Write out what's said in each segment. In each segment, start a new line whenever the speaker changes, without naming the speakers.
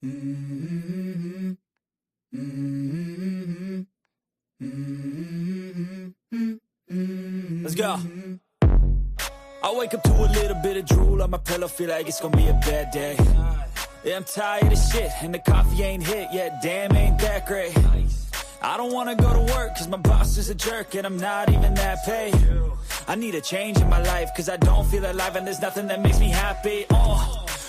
Mm-hmm. Mm-hmm. Mm-hmm. Let's go. I wake up to a little bit of drool on my pillow, feel like it's gonna be a bad day. Yeah, I'm tired of shit, and the coffee ain't hit yet, damn, ain't that great. I don't wanna go to work, cause my boss is a jerk, and I'm not even that paid. I need a change in my life, cause I don't feel alive, and there's nothing that makes me happy.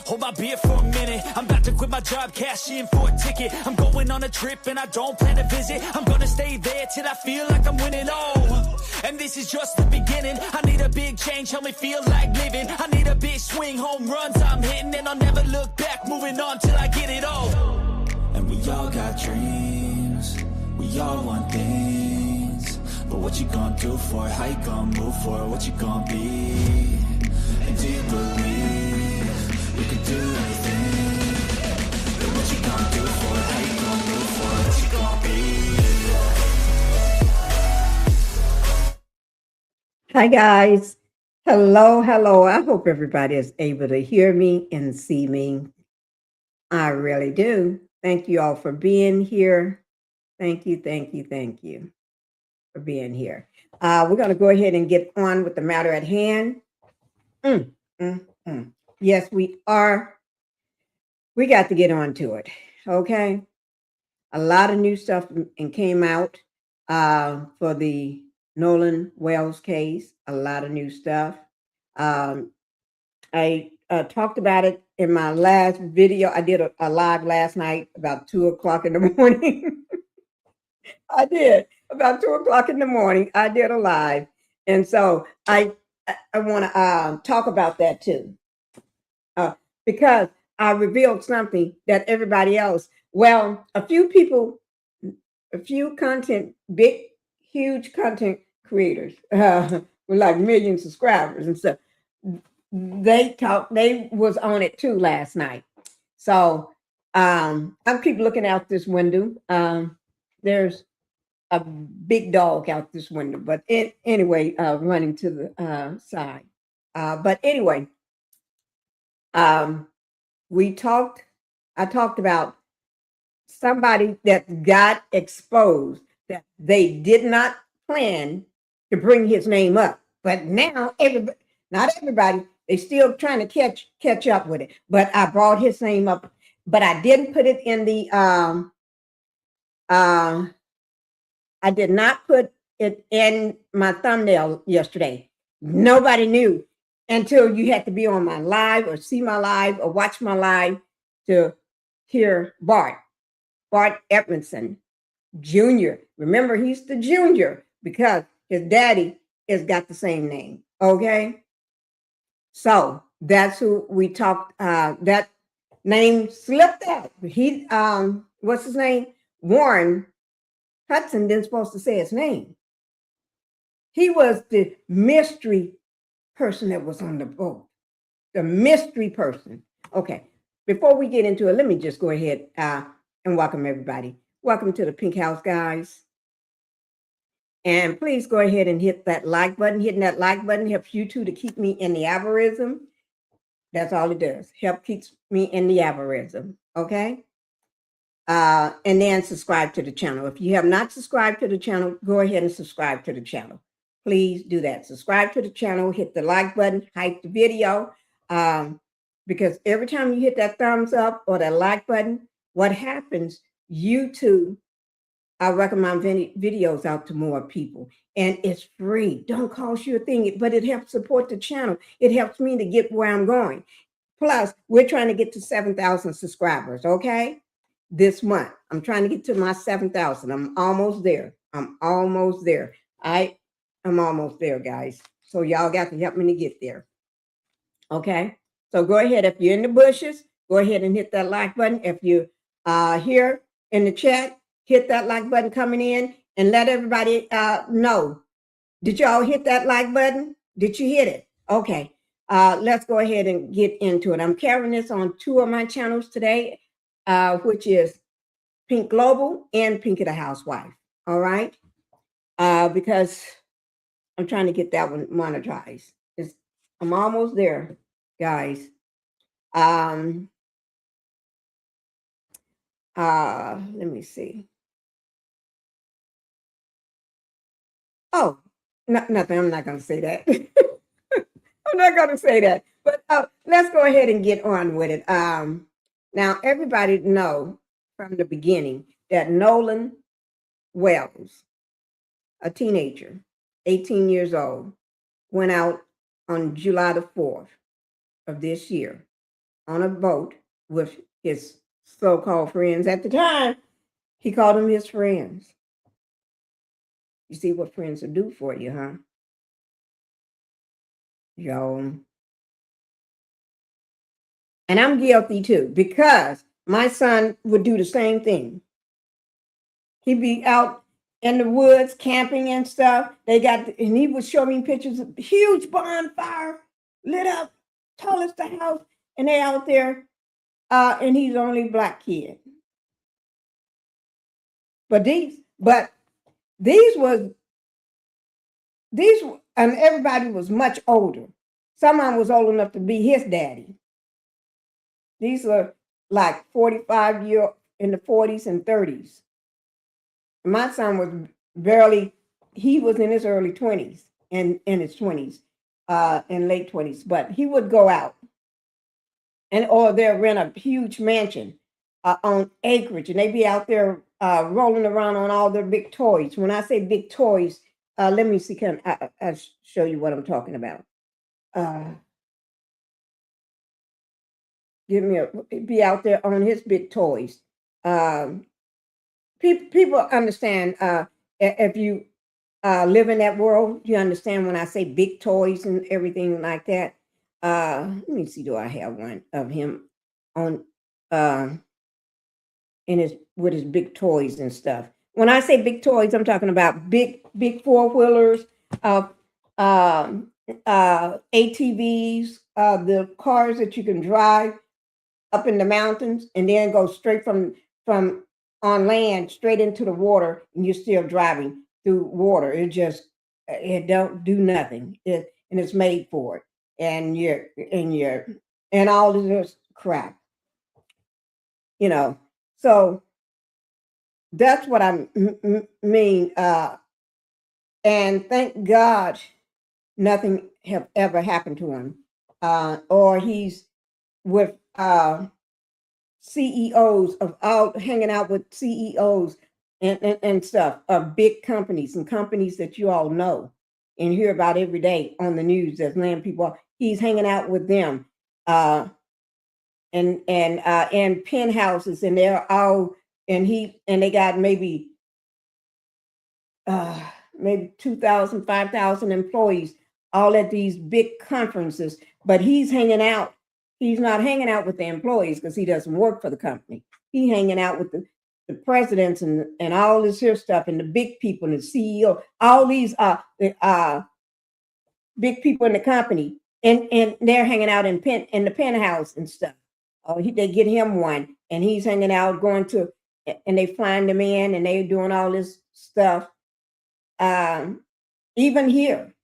Hold my beer for a minute, I'm about to quit my job, cash in for a ticket. I'm going on a trip and I don't plan to visit. I'm gonna stay there till I feel like I'm winning, and this is just the beginning. I need a big change, help me feel like living. I need a big swing, home runs I'm hitting, and I'll never look back, moving on till I get it all. And we all got dreams, we all want things, but what you gonna do for it? How you gonna move for it? What you gonna be? And do you believe you can do anything? But what you gonna do for it? How you gonna move for it? What you gonna be?
Hi, guys. Hello, hello. I hope everybody is able to hear me and see me. I really do. Thank you all for being here. Thank you, thank you, thank you for being here. We're going to go ahead and get on with the matter at hand. Yes, we are. We got to get on to it. Okay. A lot of new stuff and came out for the Nolan Wells case. A lot of new stuff. I talked about it in my last video. I did a live last night about 2 o'clock in the morning. I did about 2 o'clock in the morning. I did a live, and so I want to talk about that too, because I revealed something that everybody else. Well, a few people, a few big, huge content creators with like million subscribers and stuff. They was on it too last night. So I keep looking out this window. There's a big dog out this window, but anyway, running to the side. But anyway, we talked. I talked about somebody that got exposed that they did not plan to bring his name up, but now everybody, not everybody, they still trying to catch up with it. But I brought his name up, but I didn't put it in the I did not put it in my thumbnail yesterday. Nobody knew until you had to be on my live or see my live or watch my live to hear Bart Edmondson Jr. Remember, he's the junior because his daddy has got the same name. Okay. So that's who we talked. That name slipped out. He what's his name? Warren Hudson didn't supposed to say his name. He was the mystery person that was on the boat. The mystery person. Okay. Before we get into it, let me just go ahead and welcome everybody. Welcome to the Pink House, guys. And please go ahead and hit that like button. Hitting that like button helps you too to keep me in the algorithm. That's all it does. Help keeps me in the algorithm. Okay. And then subscribe to the channel. If you have not subscribed to the channel, go ahead and subscribe to the channel. Please do that. Subscribe to the channel, hit the like button, hype the video. Because every time you hit that thumbs up or that like button, what happens? YouTube, I recommend videos out to more people, and it's free. Don't cost you a thing, but it helps support the channel. It helps me to get where I'm going. Plus, we're trying to get to 7,000 subscribers, okay? This month, I'm trying to get to my 7,000. I'm almost there. I'm almost there. I'm almost there, guys. So y'all got to help me to get there. Okay? So go ahead. If you're in the bushes, go ahead and hit that like button. If you here in the chat, hit that like button coming in and let everybody know. Did y'all hit that like button? Did you hit it? Okay. Let's go ahead and get into it. I'm carrying this on 2 of my channels today, which is Pink Global and Pinkie the Housewife. All right. Because I'm trying to get that one monetized. I'm almost there, guys. Let me see. Oh, nothing. I'm not going to say that. I'm not going to say that. But let's go ahead and get on with it. Now, everybody know from the beginning that Nolan Wells, a teenager, 18 years old, went out on July the 4th of this year on a boat with his so-called friends. At the time, he called them his friends. You see what friends will do for you, huh? Yo. And I'm guilty too, because my son would do the same thing. He'd be out in the woods camping and stuff. And he would show me pictures of huge bonfire lit up, tall as the house, and they out there, and he's the only black kid. But these was and everybody was much older. Someone was old enough to be his daddy. These are like 45-year in the 40s and 30s. My son was he was in his early 20s and in his 20s, and late 20s, but he would go out or they'll rent a huge mansion on acreage, and they'd be out there rolling around on all their big toys. When I say big toys, let me see, I'll show you what I'm talking about. Be out there on his big toys. People understand, if you live in that world, you understand when I say big toys and everything like that. Let me see, do I have one of him on with his big toys and stuff? When I say big toys, I'm talking about big 4-wheelers, ATVs, the cars that you can drive up in the mountains and then go straight from on land straight into the water, and you're still driving through water. It don't do nothing. And it's made for it. And all of this crap. So that's what I mean. And thank God nothing have ever happened to him. Or he's with CEOs hanging out with CEOs and stuff of big companies and companies that you all know and hear about every day on the news as laying people off. He's hanging out with them and penthouses, and they're all and they got maybe 2,000, 5,000 employees all at these big conferences, but he's hanging out. He's not hanging out with the employees because he doesn't work for the company. He's hanging out with the presidents and all this here stuff and the big people and the CEO, all these big people in the company, and they're hanging out in the penthouse and stuff. They get him one, and he's hanging out, going to, and they flying them in, and they doing all this stuff. Even here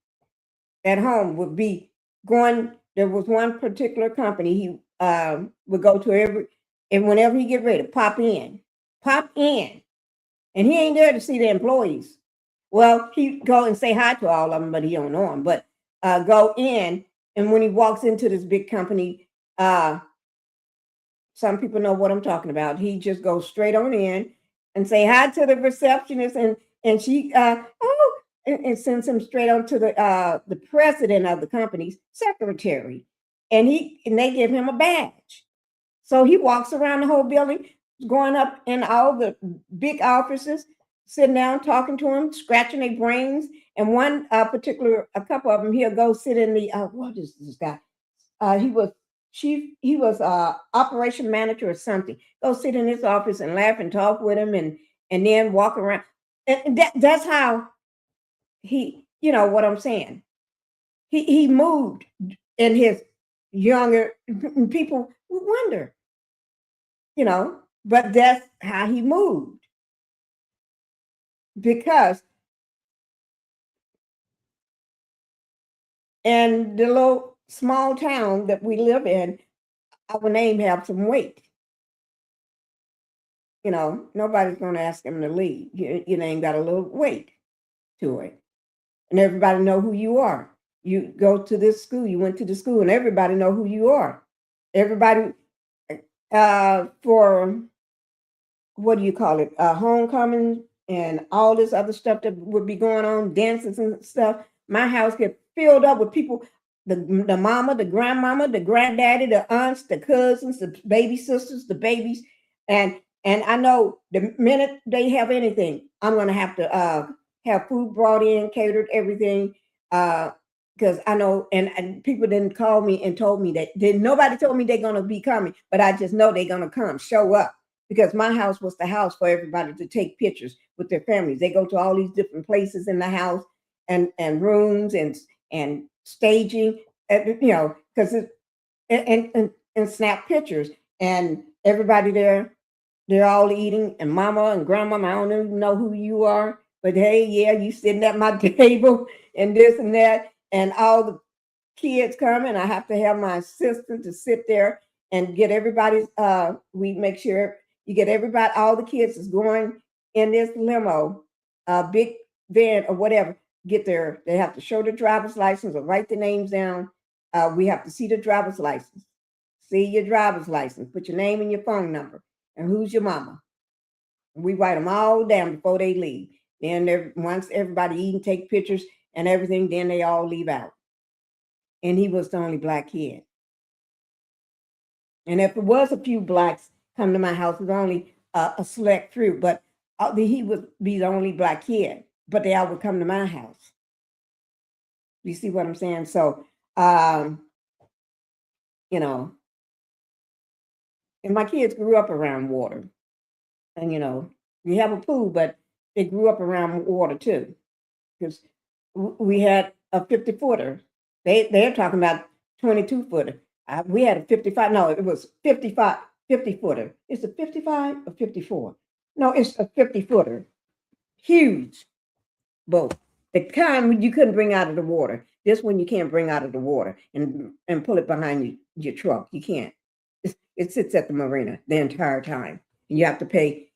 at home would be going. There was one particular company he would go to and whenever he get ready to pop in, and he ain't there to see the employees. Well, he go and say hi to all of them, but he don't know them. But go in, and when he walks into this big company, some people know what I'm talking about. He just goes straight on in and say hi to the receptionist, and she and sends him straight on to the president of the company's secretary, and they give him a badge. So he walks around the whole building, going up in all the big offices, sitting down, talking to them, scratching their brains. And a couple of them, he'll go sit in the what is this guy? He was operation manager or something. Go sit in his office and laugh and talk with him, and then walk around. And that's how you know what I'm saying. He moved in his younger people would wonder, but that's how he moved. Because in the little small town that we live in, our name have some weight. nobody's going to ask him to leave. Your name got a little weight to it. And everybody know who you are. You go to this school, you went to the school, and everybody know who you are. Everybody, for, what do you call it, homecoming and all this other stuff that would be going on, dances and stuff, my house get filled up with people, the mama, the grandmama, the granddaddy, the aunts, the cousins, the baby sisters, the babies. And I know the minute they have anything, I'm going to have food brought in, catered, everything. Because I know, and people didn't call me and told me that. Nobody told me they're going to be coming, but I just know they're going to come, show up. Because my house was the house for everybody to take pictures with their families. They go to all these different places in the house and rooms and staging, because and snap pictures. And everybody there, they're all eating. And mama and grandmama, I don't even know who you are, but hey, yeah, you sitting at my table and this and that. And all the kids come, and I have to have my assistant to sit there and get everybody's, we make sure you get everybody, all the kids is going in this limo, big van or whatever, they have to show the driver's license or write the names down. We have to see the driver's license. See your driver's license, put your name and your phone number, and who's your mama. We write them all down before they leave. Then once everybody eat and take pictures and everything, then they all leave out. And he was the only black kid. And if there was a few blacks come to my house, it was only a select few, but he would be the only black kid, but they all would come to my house. You see what I'm saying? So, and my kids grew up around water. And, we have a pool, but they grew up around water too. Because we had a 50-footer. They're talking about 22-footer. We had a 55. No, it was 50-footer. Is it 55 or 54? No, it's a 50-footer. Huge boat. The kind you couldn't bring out of the water. This one you can't bring out of the water and pull it behind your truck. You can't. It sits at the marina the entire time. And you have to pay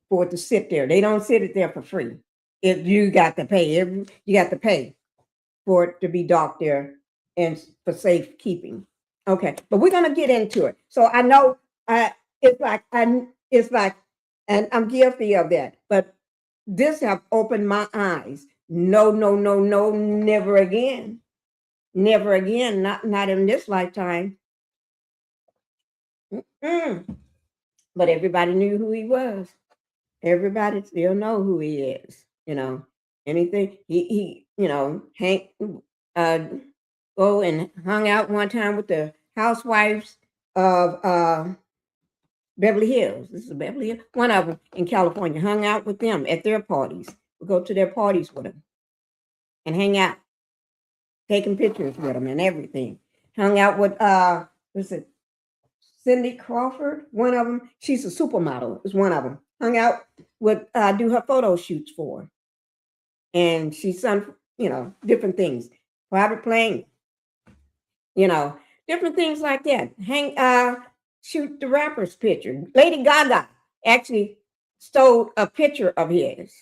for it to sit there. They don't sit it there for free. You got to pay. You got to pay for it to be docked there and for safekeeping. Okay, but we're gonna get into it. So I know it's like, and I'm guilty of that. But this have opened my eyes. No, never again. Never again. Not in this lifetime. But everybody knew who he was. Everybody still know who he is. Anything he Hank go and hung out one time with the housewives of Beverly Hills. This is Beverly Hills. One of them in California, hung out with them at their parties. We go to their parties with them and hang out, taking pictures with them and everything. Hung out with what's it? Cindy Crawford, one of them. She's a supermodel. Is one of them. Hung out with do her photo shoots for her. And she's done, different things. Private plane, different things like that. Shoot the rapper's picture. Lady Gaga actually stole a picture of his.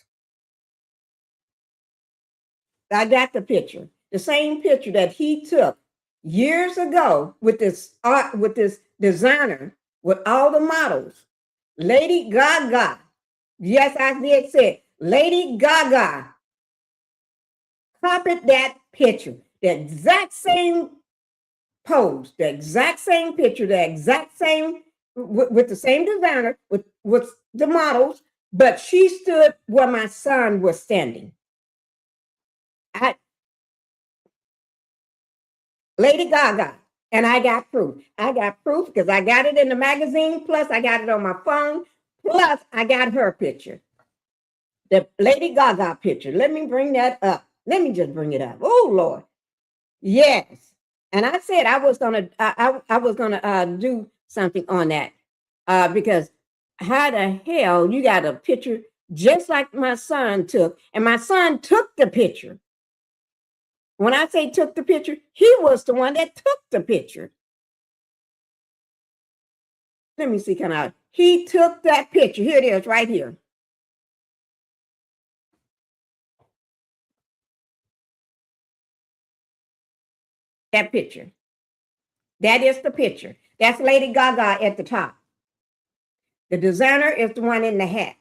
I got the picture. The same picture that he took years ago with this designer, with all the models. Lady Gaga. Yes, I did say Lady Gaga copied that picture. The exact same pose, the exact same picture, the exact same, with the same designer, with the models, but she stood where my son was standing. Lady Gaga. And I got proof. I got proof because I got it in the magazine, plus I got it on my phone, plus I got her picture. The Lady Gaga picture. Let me bring that up. Let me just bring it up. Oh, Lord. Yes. And I said I was gonna do something on that because how the hell you got a picture just like my son took, and my son took the picture. When I say took the picture, he was the one that took the picture. Let me see, can I he took that picture. Here it is, right here. That picture. That is the picture. That's Lady Gaga at the top. The designer is the one in the hat.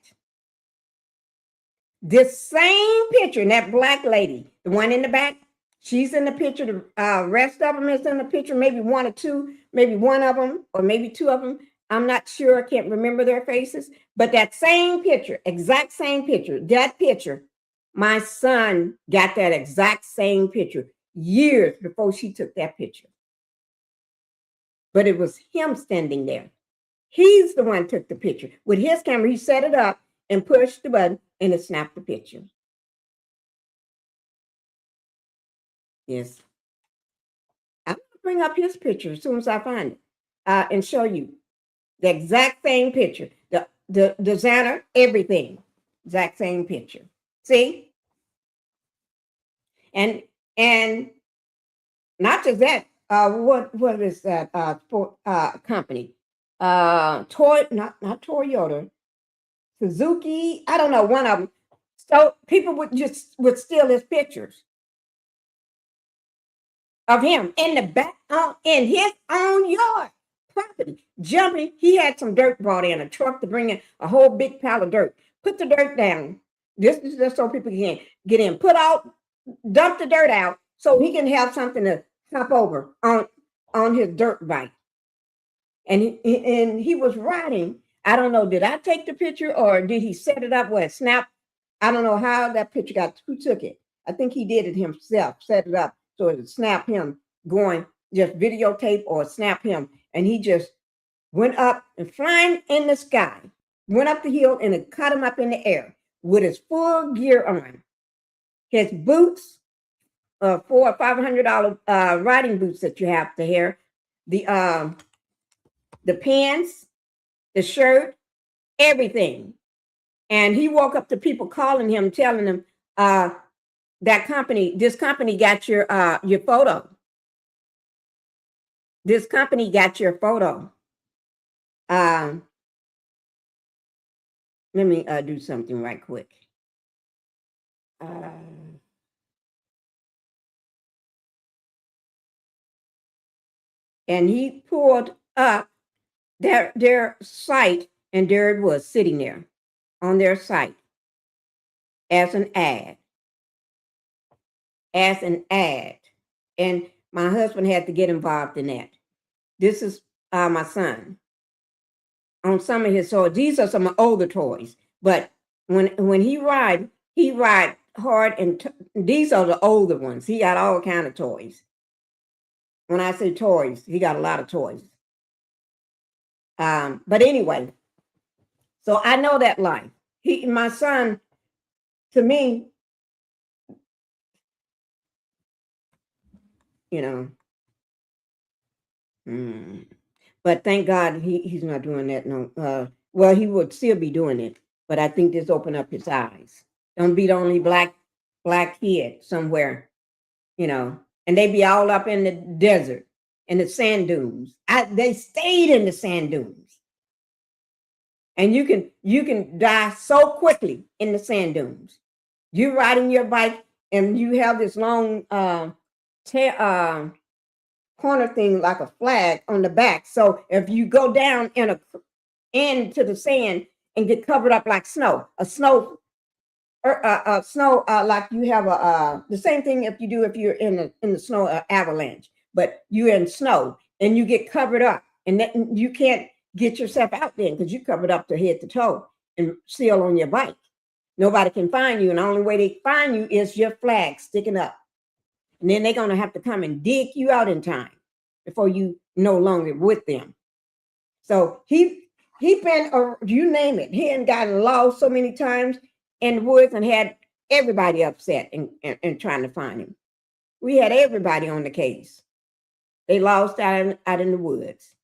This same picture, and that black lady, the one in the back, she's in the picture. The rest of them is in the picture, maybe one or two, maybe one of them, or maybe two of them. I'm not sure. I can't remember their faces. But that same picture, exact same picture, that picture, my son got that exact same picture years before she took that picture. But it was him standing there. He's the one who took the picture. With his camera, he set it up and pushed the button, and it snapped the picture. Yes. I'm going to bring up his picture as soon as I find it and show you the exact same picture. The designer, everything. Exact same picture. See? And not just that, what is that company? Not Toyota, Suzuki, I don't know, one of them. So people would steal his pictures of him in the back, in his own yard property, jumping. He had some dirt brought in a truck to bring in a whole big pile of dirt. Put the dirt down. This is just so people can get in. Dump the dirt out so he can have something to hop over on his dirt bike. And he was riding. I don't know, did I take the picture or did he set it up where it snapped? I don't know how that picture got, who took it? I think he did it himself, set it up so it would snap him going, just videotape or snap him. And he just went up and flying in the sky, went up the hill and it caught him up in the air with his full gear on. His boots, $400 or $500 riding boots that you have to wear, the pants, the shirt, everything. And he woke up to people calling him, telling them this company got your photo. This company got your photo. Let me do something right quick. And he pulled up their site, and there it was sitting there on their site as an ad. And my husband had to get involved in that. This is my son. On some of his toys, these are some older toys, but when he ride hard, and these are the older ones. He got all kind of toys. When I say toys, he got a lot of toys. But anyway, so I know that life. My son, to me, but thank God he's not doing that. No, well, he would still be doing it, but I think this opened up his eyes. Don't be the only black kid somewhere, and they be all up in the desert, in the sand dunes. They stayed in the sand dunes. And you can die so quickly in the sand dunes. You're riding your bike and you have this long corner thing like a flag on the back. So if you go down into the sand and get covered up like snow, like you have the same thing if you're in the snow avalanche, but you're in snow and you get covered up, and then you can't get yourself out there because you covered up to head to toe and still on your bike. Nobody can find you, and the only way they find you is your flag sticking up. And then they're gonna have to come and dig you out in time before you no longer with them. So he been, or you name it, he had gotten lost so many times in the woods and had everybody upset and trying to find him. We had everybody on the case. They lost out in the woods.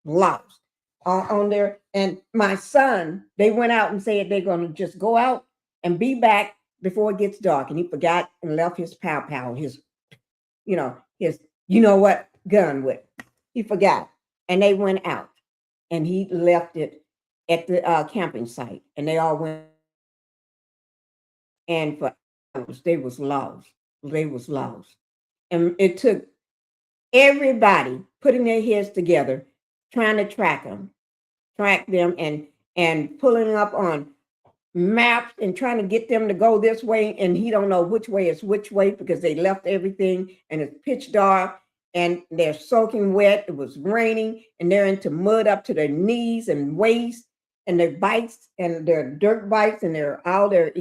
Lost on there. And my son, they went out and said they're going to just go out and be back before it gets dark. And he forgot and left his pow, his gun with. He forgot. And they went out and he left it at the camping site, and they all went. And for hours, they was lost. They was lost, and it took everybody putting their heads together, trying to track them, and pulling up on maps and trying to get them to go this way, and he don't know which way is which way because they left everything and it's pitch dark and they're soaking wet. It was raining and they're into mud up to their knees and waist, and their bikes and their dirt bikes and their all their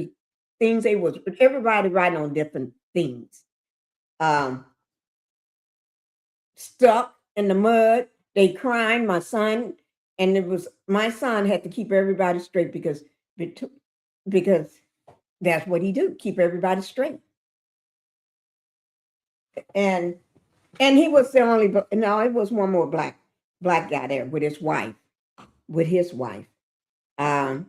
things. They was everybody riding on different things. Stuck in the mud, they crying. My son, and it was my son had to keep everybody straight because that's what he do, keep everybody straight. And he was the only, no, it was one more black guy there with his wife. Yeah.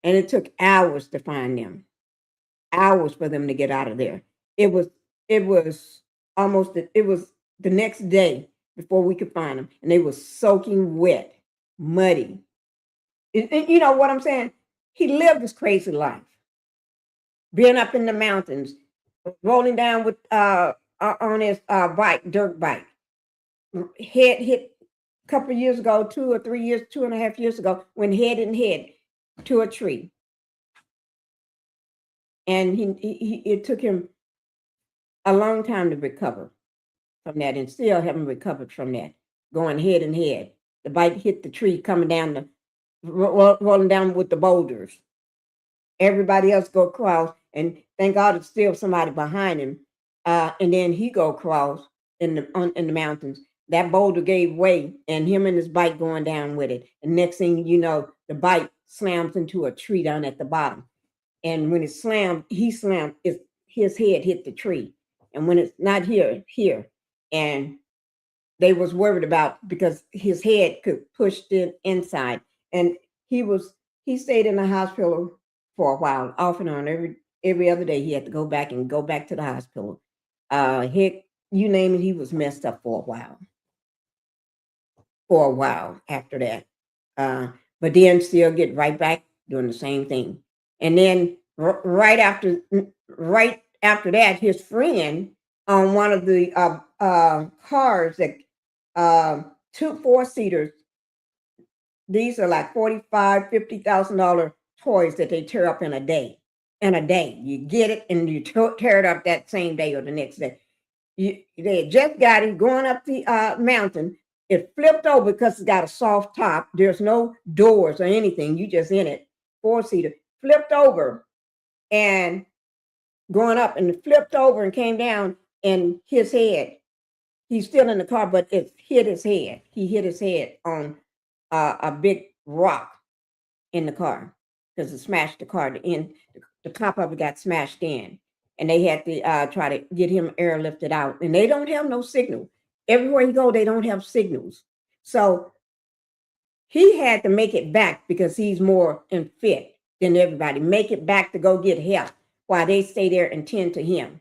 And it took hours to find them, hours for them to get out of there. It was the next day before we could find them, and they were soaking wet, muddy. You know what I'm saying? He lived this crazy life, being up in the mountains, rolling down with on his dirt bike. Head hit a couple of years ago, 2.5 years ago, when head and head to a tree, and it took him a long time to recover from that, and still haven't recovered from that. Going head and head, the bike hit the tree, coming down rolling down with the boulders. Everybody else go across, and thank God it's still somebody behind him. And then he go across in the mountains. That boulder gave way, and him and his bike going down with it. And next thing you know, the bike slams into a tree down at the bottom. And when it slammed, his head hit the tree. And when it's not here, and they was worried about because his head could push it inside. And he stayed in the hospital for a while, off and on. Every other day he had to go back to the hospital. You name it, he was messed up for a while. After that. But then still get right back doing the same thing. And then right after that, his friend on one of the cars that 2 4-seaters. These are like $45,000-$50,000 toys that they tear up in a day. You get it and you tear it up that same day or the next day. They just got it going up the mountain. It flipped over because it's got a soft top. There's no doors or anything. You just in it. 4-seater. Flipped over and going up, and it flipped over and came down, and his head. He's still in the car, but it hit his head. He hit his head on a big rock in the car because it smashed the car. The top of it got smashed in, and they had to try to get him airlifted out. And they don't have no signal. Everywhere you go, they don't have signals. So he had to make it back because he's more fit than everybody. Make it back to go get help while they stay there and tend to him.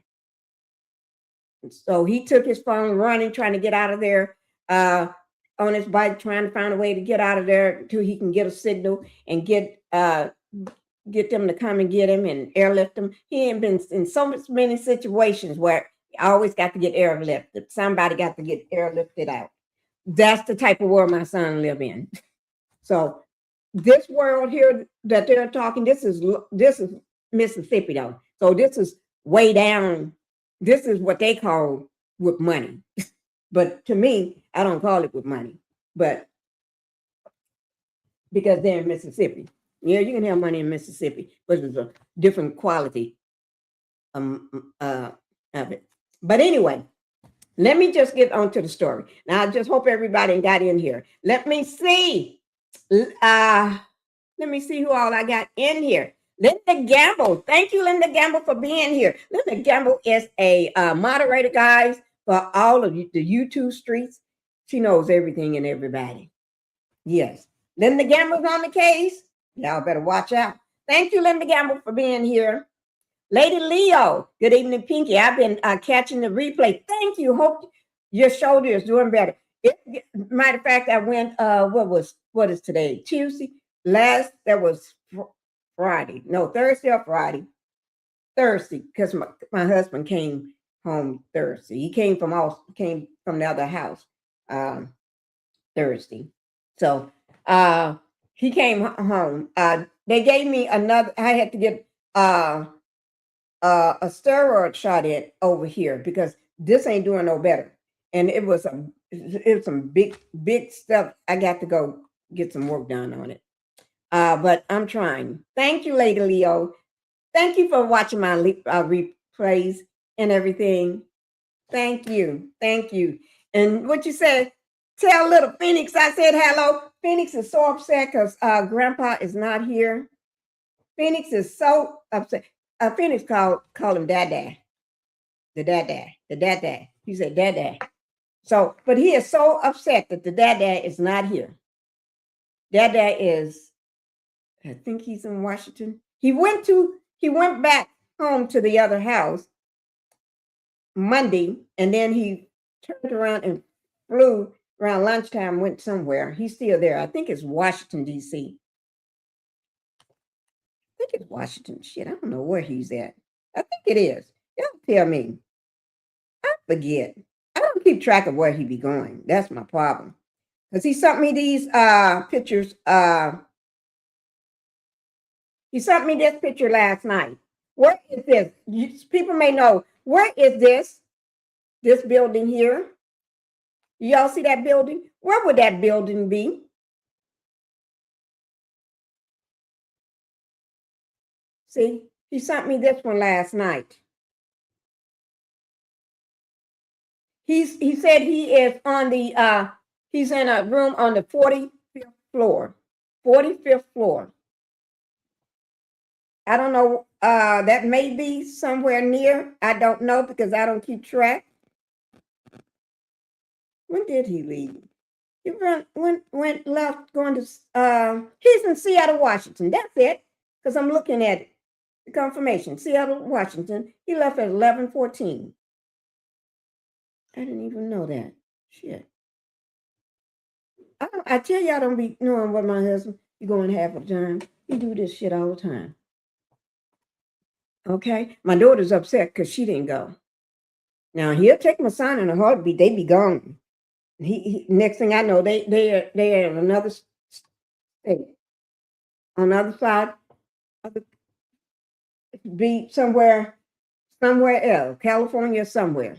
So he took his phone running, trying to get out of there on his bike, trying to find a way to get out of there until he can get a signal and get them to come and get him and airlift him. He ain't been in so many situations where I always got to get airlifted. Somebody got to get airlifted out. That's the type of world my son live in. So this world here that they're talking, this is Mississippi though. So this is way down. This is what they call with money. But to me, I don't call it with money. But because they're in Mississippi. Yeah, you can have money in Mississippi, but it's a different quality of it. But anyway, let me just get on to the story. Now, I just hope everybody got in here. Let me see. Let me see who all I got in here. Linda Gamble. Thank you, Linda Gamble, for being here. Linda Gamble is a moderator, guys, for all of the YouTube streets. She knows everything and everybody. Yes. Linda Gamble's on the case. Y'all better watch out. Thank you, Linda Gamble, for being here. Lady Leo, good evening, Pinky. I've been catching the replay. Thank you. Hope your shoulder is doing better. Matter of fact, I went. What is today? Tuesday. That was Friday. No, Thursday or Friday. Thursday, because my husband came home Thursday. He came from the other house Thursday. So he came home. They gave me another. I had to get a steroid shot in over here because this ain't doing no better. And it was some big stuff. I got to go get some work done on it. But I'm trying. Thank you, Lady Leo. Thank you for watching my replays and everything. Thank you. Thank you. And what you said, tell little Phoenix I said hello. Phoenix is so upset because Grandpa is not here. Phoenix is so upset. Phoenix called him Dad. The Dad. He said Dad. So, but he is so upset that the Dad is not here. Dad is, I think he's in Washington. He went back home to the other house Monday, and then he turned around and flew around lunchtime, went somewhere. He's still there. I think it's Washington, D.C. I think it's Washington. Shit, I don't know where he's at. I think it is. Y'all tell me. I forget. I don't keep track of where he be going. That's my problem. Because he sent me these pictures. He sent me this picture last night. Where is this? People may know. Where is this? This building here? Y'all see that building? Where would that building be? See, he sent me this one last night. He said he is on the he's in a room on the 45th floor. 45th floor. I don't know. That may be somewhere near. I don't know because I don't keep track. When did he leave? He went left going to he's in Seattle, Washington. That's it. Because I'm looking at it. The confirmation. Seattle, Washington. He left at 11:14. I didn't even know that. Shit. I tell you, I don't be knowing what my husband be going half of the time. He do this shit all the time. Okay? My daughter's upset because she didn't go. Now he'll take my son in a heartbeat. They be gone. He next thing I know, they are in another state. On the other side of the be somewhere else, California somewhere.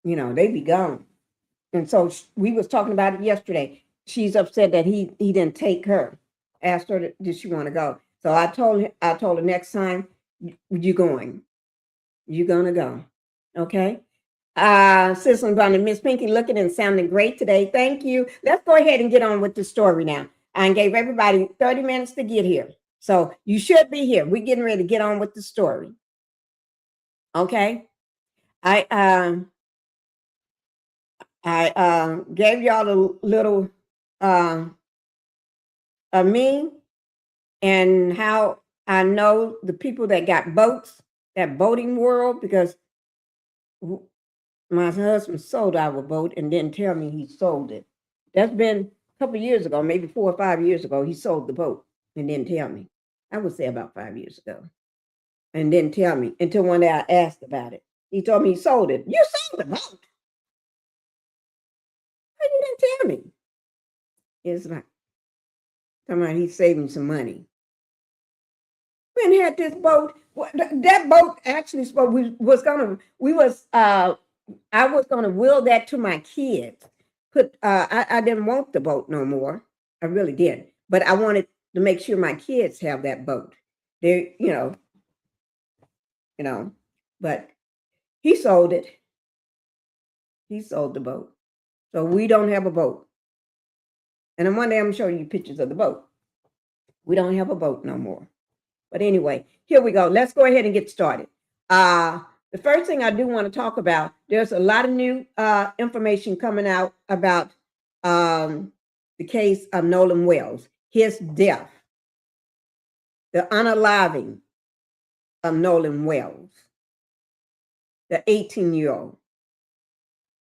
You know, they be gone. And so we was talking about it yesterday. She's upset that he didn't take her. Asked her, did she want to go? So I told her next time, you going. You're going to go. Okay? Sizzling Bunny, Miss Pinky looking and sounding great today. Thank you. Let's go ahead and get on with the story now. I gave everybody 30 minutes to get here. So you should be here. We're getting ready to get on with the story. Okay? I gave y'all a little of me and how I know the people that got boats, that boating world, because my husband sold our boat and didn't tell me he sold it. That's been a couple of years ago, maybe 4 or 5 years ago, he sold the boat and didn't tell me. I would say about 5 years ago. And didn't tell me until one day I asked about it. He told me he sold it. You sold the boat? Why you didn't tell me? It's like, talking about he's saving some money. When had this boat, that boat actually I was gonna will that to my kids. I didn't want the boat no more. I really did. But I wanted to make sure my kids have that boat. They, but he sold it. He sold the boat. So we don't have a boat. And then one day I'm showing you pictures of the boat. We don't have a boat no more. But anyway, here we go. Let's go ahead and get started. The first thing I do want to talk about, there's a lot of new information coming out about the case of Nolan Wells, his death, the unaliving of Nolan Wells, the 18-year-old.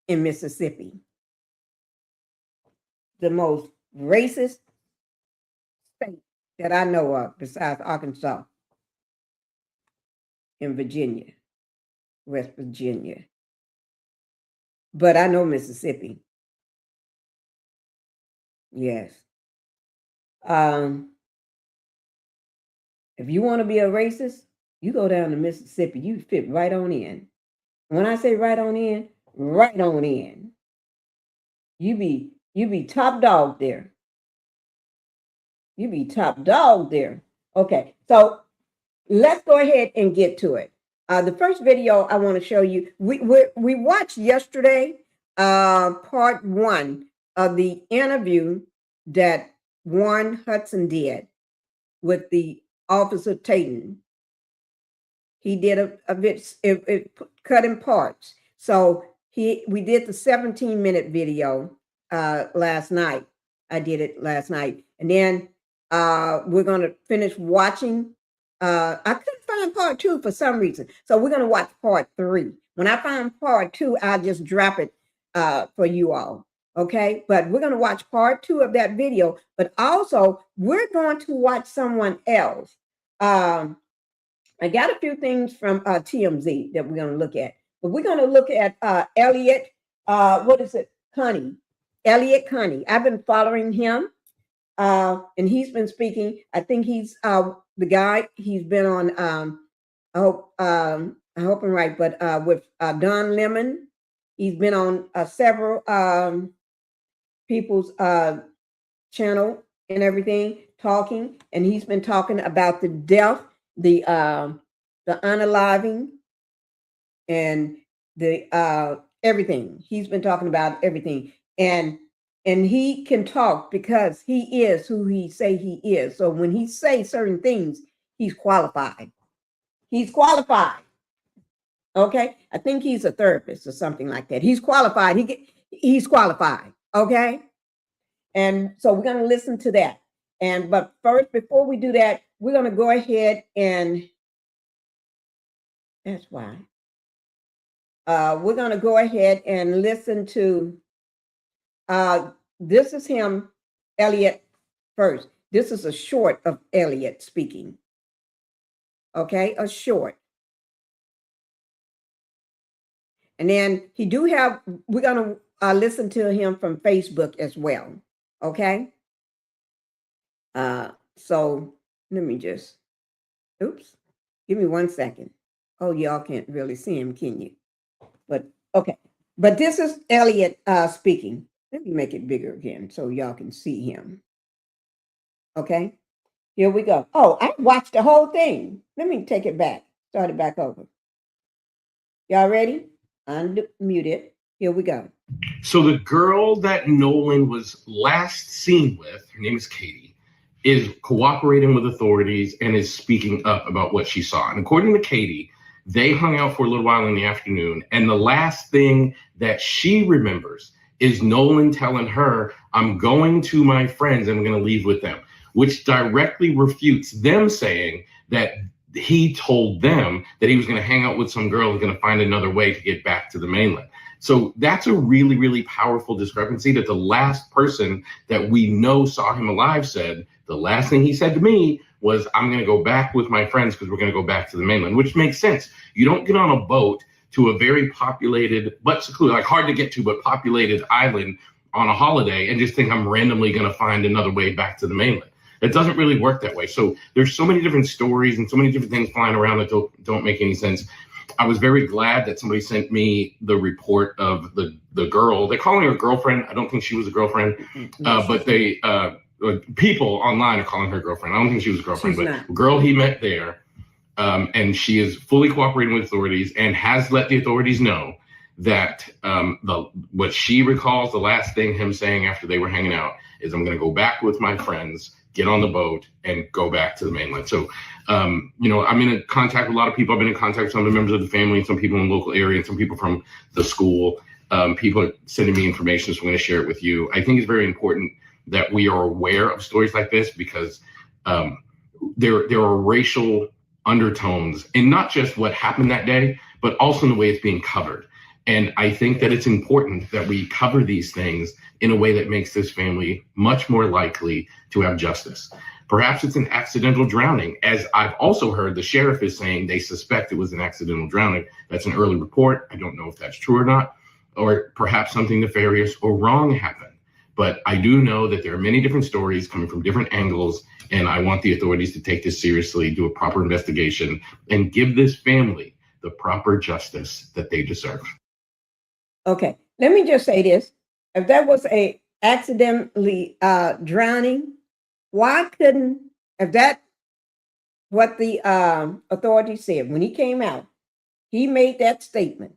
in Mississippi. The most racist state that I know of, besides Arkansas, and Virginia, West Virginia. But I know Mississippi. Yes. If you want to be a racist, you go down to Mississippi. You fit right on in. When I say right on in, right on in. You be top dog there. You be top dog there. Okay, so let's go ahead and get to it. The first video I want to show you, we watched yesterday part 1 of the interview that Hudson did with the Officer Tatum. He did a bit, it cut in parts. So we did the 17-minute video last night. I did it last night. And then we're going to finish watching. I couldn't find part 2 for some reason. So we're going to watch part 3. When I find part 2, I'll just drop it for you all. Okay, but we're going to watch part 2 of that video, but also we're going to watch someone else. I got a few things from TMZ that we're going to look at, but we're going to look at Elliot, Connie, Elliot Connie. I've been following him, and he's been speaking. I think he's the guy. He's been on, I hope I'm right, but with Don Lemon. He's been on several people's channel and everything, talking, and he's been talking about the death, the unaliving, and the everything. He's been talking about everything, and he can talk because he is who he say he is. So when he say certain things, he's qualified. He's qualified. Okay, I think he's a therapist or something like that. He's qualified. He's qualified. Okay, and so we're going to listen to that. But first, before we do that, we're going to go ahead and that's why we're going to go ahead and listen to. This is him, Elliot. First, this is a short of Elliot speaking. Okay, a short. And then we're going to listen to him from Facebook as well. Okay. So let me just, give me 1 second. Oh, y'all can't really see him, can you? But okay. But this is Elliot speaking. Let me make it bigger again so y'all can see him. Okay. Here we go. Oh, I watched the whole thing. Let me take it back. Start it back over. Y'all ready? Unmute it. Here we go.
So the girl that Nolan was last seen with, her name is Katie, is cooperating with authorities and is speaking up about what she saw. And according to Katie, they hung out for a little while in the afternoon. And the last thing that she remembers is Nolan telling her, I'm going to my friends and I'm going to leave with them, which directly refutes them saying that he told them that he was going to hang out with some girl and going to find another way to get back to the mainland. So that's a really, really powerful discrepancy that the last person that we know saw him alive said, the last thing he said to me was, I'm going to go back with my friends because we're going to go back to the mainland, which makes sense. You don't get on a boat to a very populated, but secluded, like hard to get to, but populated island on a holiday and just think I'm randomly going to find another way back to the mainland. It doesn't really work that way. So there's so many different stories and so many different things flying around that don't make any sense. I was very glad that somebody sent me the report of the girl. They're calling her girlfriend. I don't think she was a girlfriend, but they people online are calling her girlfriend. I don't think she was a girlfriend, but girl he met there, and she is fully cooperating with authorities and has let the authorities know that what she recalls the last thing him saying after they were hanging out is, I'm going to go back with my friends, get on the boat, and go back to the mainland. So, I'm in contact with a lot of people. I've been in contact with some of the members of the family, some people in the local area, and some people from the school. People are sending me information, so I'm going to share it with you. I think it's very important that we are aware of stories like this because there are racial undertones in not just what happened that day, but also in the way it's being covered. And I think that it's important that we cover these things in a way that makes this family much more likely to have justice. Perhaps it's an accidental drowning, as I've also heard the sheriff is saying they suspect it was an accidental drowning. That's an early report. I don't know if that's true or not, or perhaps something nefarious or wrong happened. But I do know that there are many different stories coming from different angles, and I want the authorities to take this seriously, do a proper investigation, and give this family the proper justice that they deserve.
Okay, let me just say this. If that was a accidentally drowning, why couldn't, if that what the authorities said when he came out, he made that statement.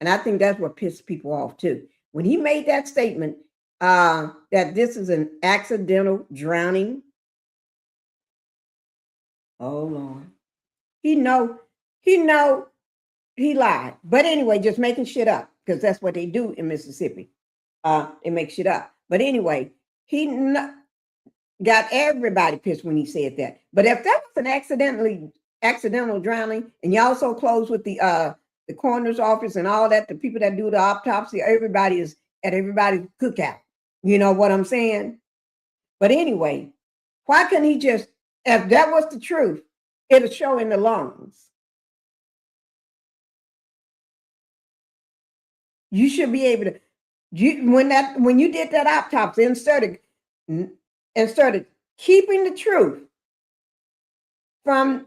And I think that's what pissed people off too. When he made that statement that this is an accidental drowning. Oh Lord. He lied. But anyway, just making shit up, because that's what they do in Mississippi. They make shit up. But anyway, got everybody pissed when he said that. But if that was an accidental drowning, and y'all so close with the coroner's office and all that, the people that do the autopsy, everybody is at everybody's cookout. You know what I'm saying? But anyway, why couldn't he just, if that was the truth, it'll show in the lungs. You should be able to, when you did that autopsy and started keeping the truth from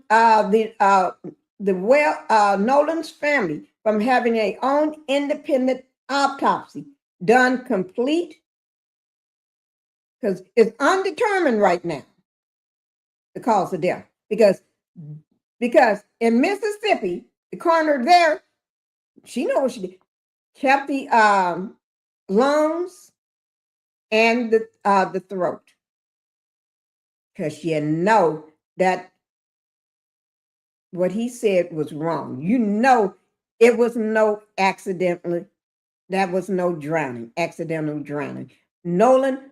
Nolan's family from having a own independent autopsy done complete, because it's undetermined right now, the cause of death. Because in Mississippi, the coroner there, she knows what she did, kept the lungs and the throat, because you know that what he said was wrong. You know it was no accidental, that was no drowning, accidental drowning. Nolan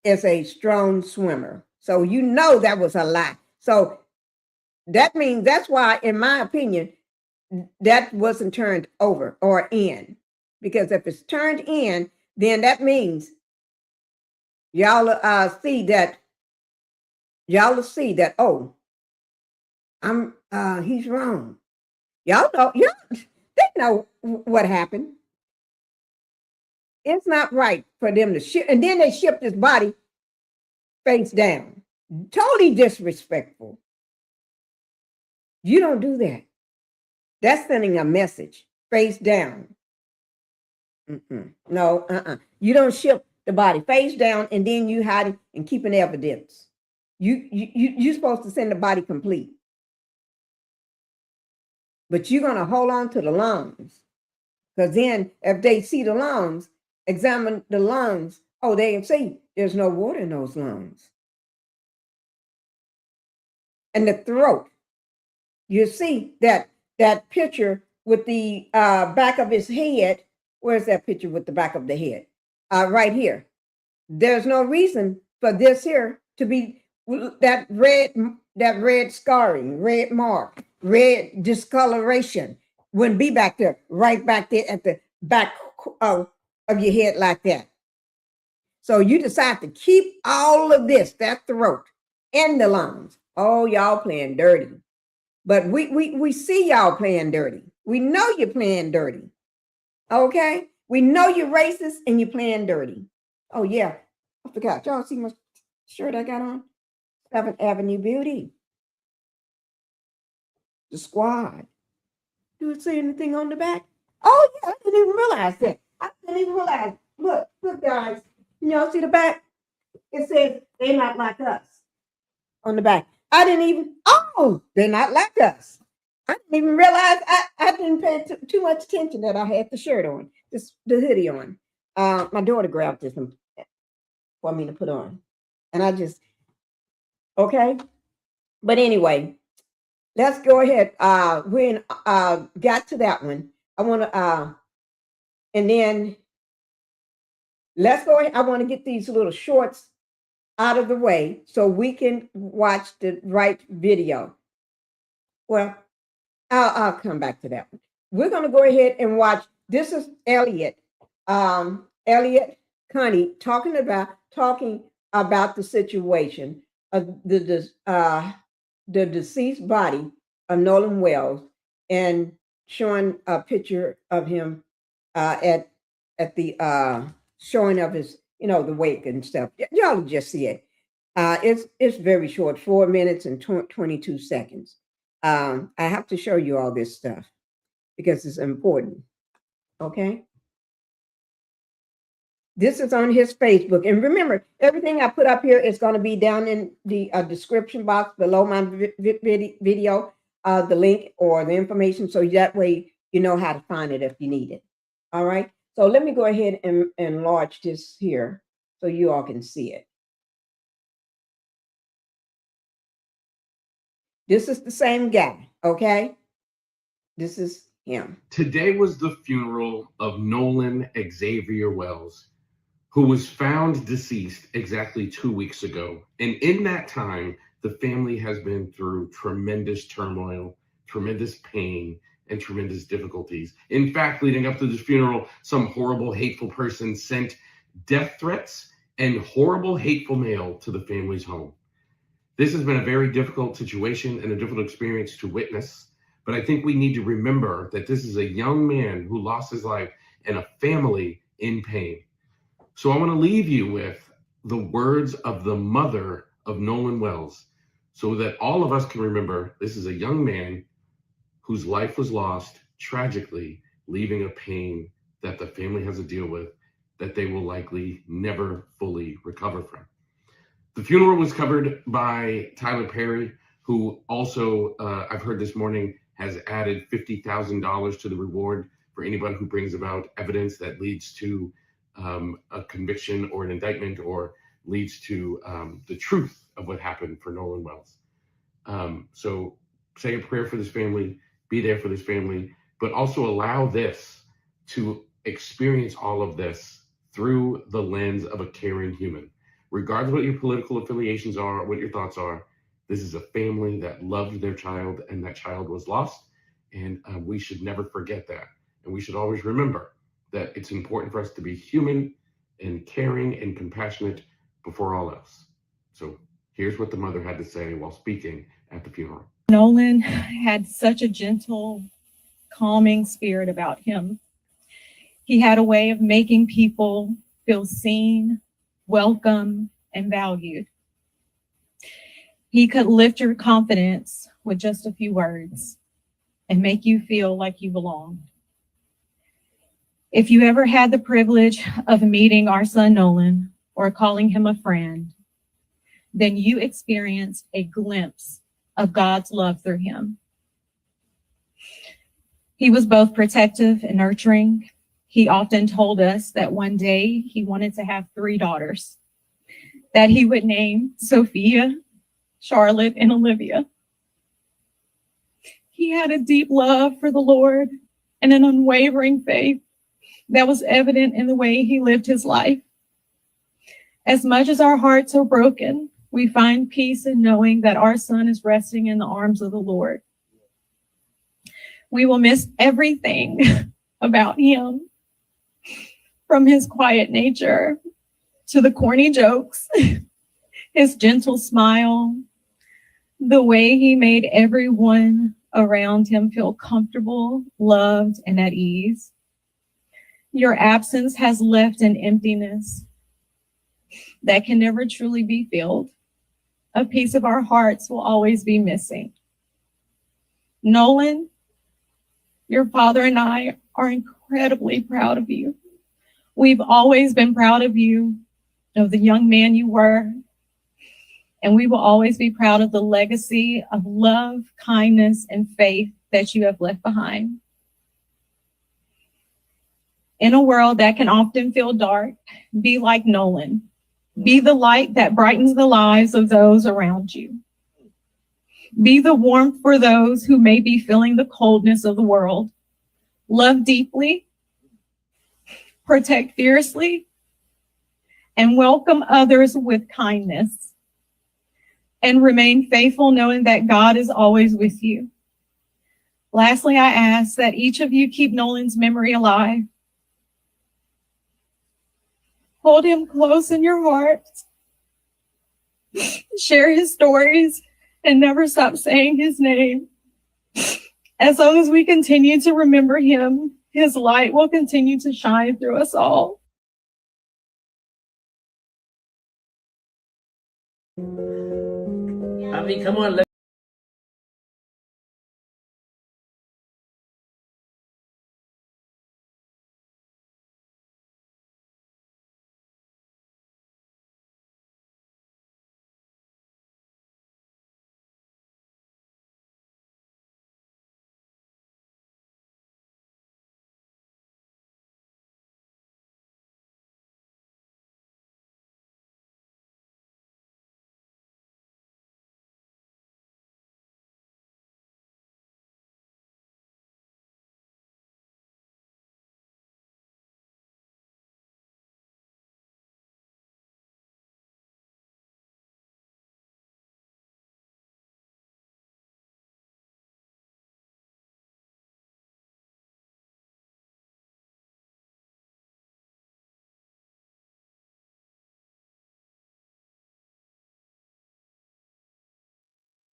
is a strong swimmer, so you know that was a lie. So that means, that's why, in my opinion, that wasn't turned over or in, because if it's turned in, then that means y'all see that, oh, he's wrong. Y'all know, they know what happened. It's not right for them to ship, and then they shipped his body face down. Totally disrespectful. You don't do that. That's sending a message face down. No, you don't ship the body face down and then you hide it and keeping evidence. You're supposed to send the body complete. But you're going to hold on to the lungs, because then if they see the lungs, examine the lungs, oh, they see there's no water in those lungs. And the throat, you see that picture with the back of his head. Where's that picture with the back of the head? Right here. There's no reason for this here to be that red scarring, red mark, red discoloration wouldn't be back there, right back there at the back of your head like that. So you decide to keep all of this, that throat and the lungs. Oh, y'all playing dirty. But we see y'all playing dirty. We know you're playing dirty. Okay? We know you're racist and you're playing dirty. Oh, yeah. I forgot. Y'all see my shirt I got on? 7th Avenue Beauty. The Squad. Do it say anything on the back? Oh, yeah. I didn't even realize that. I didn't even realize. Look, guys. Y'all see the back? It says, "They're not like us" on the back. I didn't even, they're not like us. I didn't even realize, I didn't pay too much attention that I had the shirt on, the hoodie on. My daughter grabbed this for me to put on. And I just, okay. But anyway, let's go ahead. We got to that one. I want to, and then let's go ahead. I want to get these little shorts out of the way so we can watch the right video. Well, I'll come back to that one. We're going to go ahead and watch This is Elliot. Elliot Connie talking about the situation of the deceased body of Nolan Wells, and showing a picture of him at the showing of his, the wake and stuff. Y'all just see it. It's very short, 4 minutes and 22 seconds. I have to show you all this stuff because it's important. Okay. This is on his Facebook. And remember, everything I put up here is going to be down in the description box below my video, the link or the information. So that way you know how to find it if you need it. All right. So let me go ahead and enlarge this here so you all can see it. This is the same guy. Okay. This is him.
Today was the funeral of Nolan Xavier Wells, who was found deceased exactly 2 weeks ago. And in that time, the family has been through tremendous turmoil, tremendous pain, and tremendous difficulties. In fact, leading up to this funeral, some horrible, hateful person sent death threats and horrible, hateful mail to the family's home. This has been a very difficult situation and a difficult experience to witness. But I think we need to remember that this is a young man who lost his life and a family in pain. So I want to leave you with the words of the mother of Nolan Wells so that all of us can remember this is a young man whose life was lost tragically, leaving a pain that the family has to deal with that they will likely never fully recover from. The funeral was covered by Tyler Perry, who also, I've heard this morning, has added $50,000 to the reward for anybody who brings about evidence that leads to a conviction or an indictment or leads to the truth of what happened for Nolan Wells. So say a prayer for this family, be there for this family, but also allow this to experience all of this through the lens of a caring human. Regardless of what your political affiliations are, what your thoughts are, this is a family that loved their child and that child was lost. And we should never forget that. And we should always remember that it's important for us to be human and caring and compassionate before all else. So here's what the mother had to say while speaking at the funeral.
Nolan had such a gentle, calming spirit about him. He had a way of making people feel seen, welcome, and valued. He could lift your confidence with just a few words and make you feel like you belonged. If you ever had the privilege of meeting our son Nolan or calling him a friend, then you experienced a glimpse of God's love through him. He was both protective and nurturing. He often told us that one day he wanted to have 3 daughters that he would name Sophia, Charlotte, and Olivia. He had a deep love for the Lord and an unwavering faith that was evident in the way he lived his life. As much as our hearts are broken, we find peace in knowing that our son is resting in the arms of the Lord. We will miss everything about him, from his quiet nature to the corny jokes, his gentle smile, the way he made everyone around him feel comfortable, loved, and at ease. Your absence has left an emptiness that can never truly be filled. A piece of our hearts will always be missing. Nolan, your father and I are incredibly proud of you. We've always been proud of you, of the young man you were, and we will always be proud of the legacy of love, kindness, and faith that you have left behind. In a world that can often feel dark, be like Nolan. Be the light that brightens the lives of those around you. Be the warmth for those who may be feeling the coldness of the world. Love deeply, protect fiercely, and welcome others with kindness. And remain faithful knowing that God is always with you. Lastly, I ask that each of you keep Nolan's memory alive. Hold him close in your hearts. Share his stories and never stop saying his name. As long as we continue to remember him, his light will continue to shine through us all.
I mean, come on.